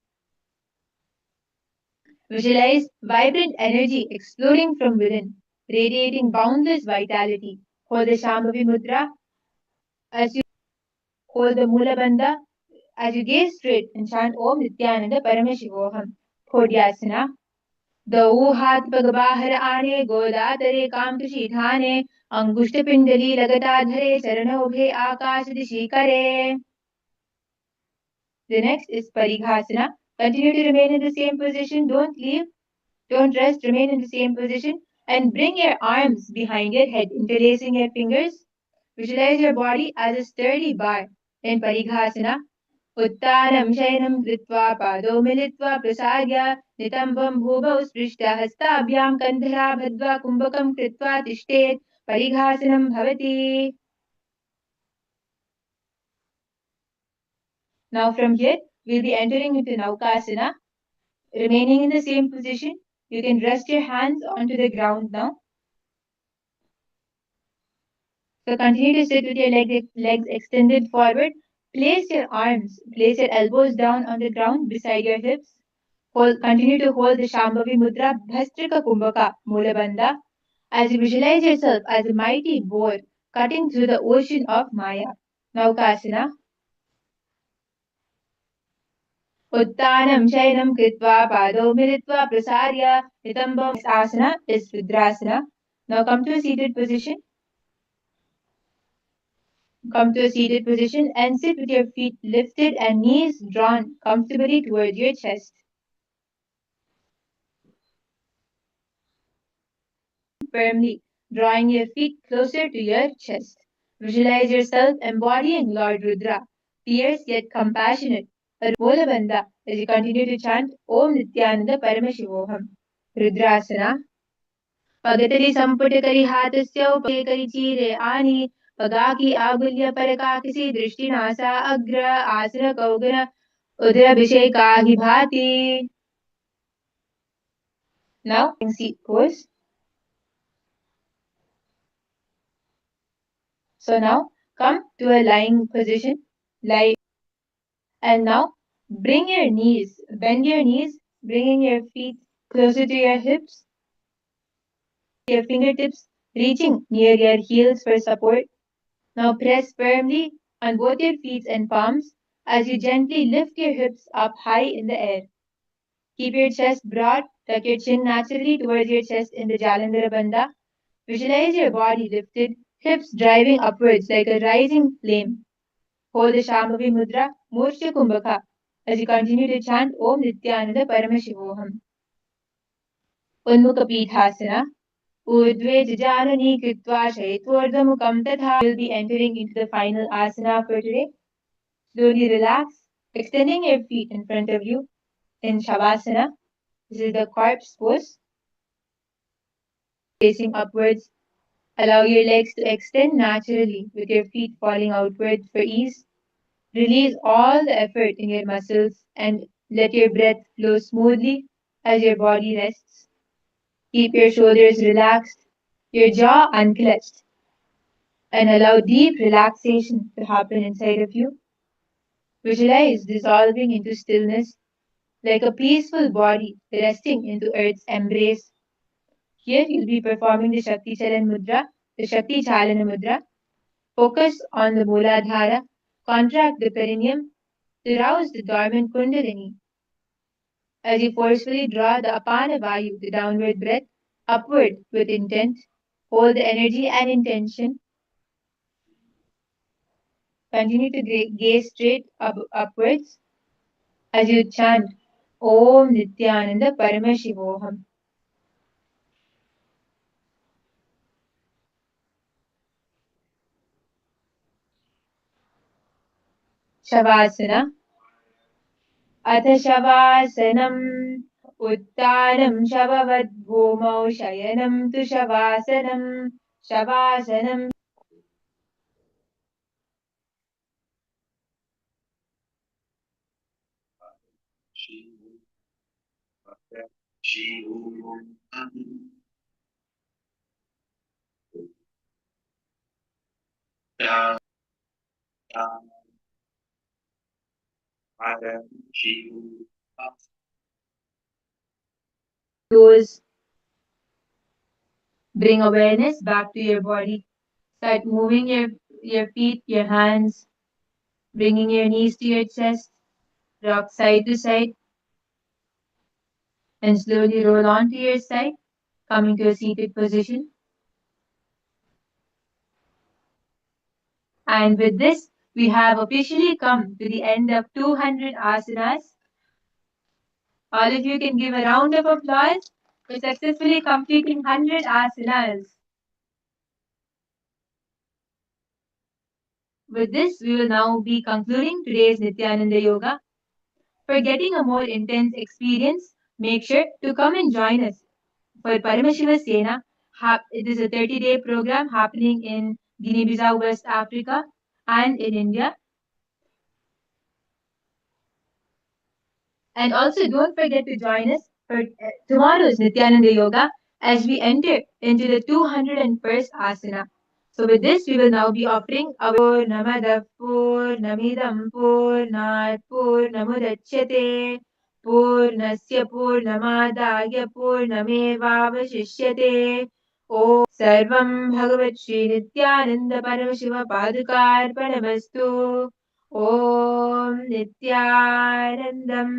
Visualize vibrant energy exploding from within, radiating boundless vitality. Hold the Shambhavi Mudra as you hold the Mula Bandha as you gaze straight and chant Om Nithyananda Paramashivoham. Phodyasana. दऊ हाथ पग बाहर आने गोदातरे काम तुषी ठाने अंगुष्ठ पिंडली लगता धरे चरणोभे आकाश दिशि करे. The next is Parighasana. Continue to remain in the same position. Don't leave. Don't rest. Remain in the same position. And bring your arms behind your head, interlacing your fingers. Visualize your body as a sturdy bar. In Parighasana, उत्तानं शयनं कृत्वा पादौ मिलित्वा प्रसार्य नितम्बं भूमौ स्पृष्ट्य हस्ताभ्यां कन्धराभद्वा कुम्भकं कृत्वा तिष्ठेत् परिघासनं भवति. Now from here, we'll be entering into Naukasana. Remaining in the same position, you can rest your hands onto the ground now. So continue to sit with your legs extended forward. Place your elbows down on the ground beside your hips. Continue to hold the Shambhavi Mudra Bhastrika Kumbhaka Mula Bandha as you visualize yourself as a mighty boar cutting through the ocean of Maya. Naukasana. Uttanam Shainam Kritva Pado Miritva Prasarya Nitambam. This asana is Rudrasana. Now come to a seated position. Come to a seated position and sit with your feet lifted and knees drawn comfortably towards your chest. Firmly, drawing your feet closer to your chest. Visualize yourself embodying Lord Rudra, fierce yet compassionate. Molabandha, as you continue to chant Om Nithyananda Paramashivoham. Rudrasana. Pagatali Samputakari Hatasya Upakari Chire Ani Pagaki Agulya Parakakisi Drishtinasa Agra Asana Kaugana Udra Bhisheka Bhati. Now, seat pose. So now come to a lying position. Lie. And now bend your knees, bringing your feet closer to your hips, your fingertips reaching near your heels for support. Now press firmly on both your feet and palms as you gently lift your hips up high in the air. Keep your chest broad, tuck your chin naturally towards your chest in the Jalandhara Bandha. Visualize your body lifted, hips driving upwards like a rising flame. Hold the Shambhavi Mudra, Morsha Kumbhaka, as you continue to chant Om Nithyananda Paramashivoham. Unmukha Pithasana. Urdhve Janani Kritva Shaitwardhamukam Tatha. We'll be entering into the final asana for today. Slowly relax, extending your feet in front of you in Shavasana. This is the corpse pose. Facing upwards, allow your legs to extend naturally with your feet falling outward for ease. Release all the effort in your muscles and let your breath flow smoothly as your body rests. Keep your shoulders relaxed, your jaw unclenched, and allow deep relaxation to happen inside of you. Visualize dissolving into stillness like a peaceful body resting into earth's embrace. Here you'll be performing the Shakti Chalan Mudra, the Shakti Chalana Mudra. Focus on the Mooladhara, contract the perineum to rouse the dormant Kundalini. As you forcefully draw the Apana Vayu, the downward breath, upward with intent, hold the energy and intention. Continue to gaze straight upwards as you chant Om Nithyananda Paramashivoham. Shavasana. अथ शवासनम् उत्तानं शववद्भूमौ शयनं तु शवासनम् शवासनम् Toes, bring awareness back to your body. Start moving your feet, your hands, bringing your knees to your chest, rock side to side, and slowly roll onto your side, coming to a seated position. And with this, we have officially come to the end of 200 asanas. All of you can give a round of applause for successfully completing 100 asanas. With this, we will now be concluding today's Nithyananda Yoga. For getting a more intense experience, make sure to come and join us for Paramashiva Sena. It is a 30-day program happening in Guinea-Bissau, West Africa, and in India. And also, don't forget to join us for tomorrow's Nithyananda Yoga as we enter into the 201st asana. So, with this, we will now be offering our Purnamadav Purnamidam Purnat Purnamudachyate Purnasya Purnamadaya Purnamevavashishyate Om Sarvam Bhagavat Shri Nithyananda Paramashiva Padukarpanamastu. Om नित्यानन्दम्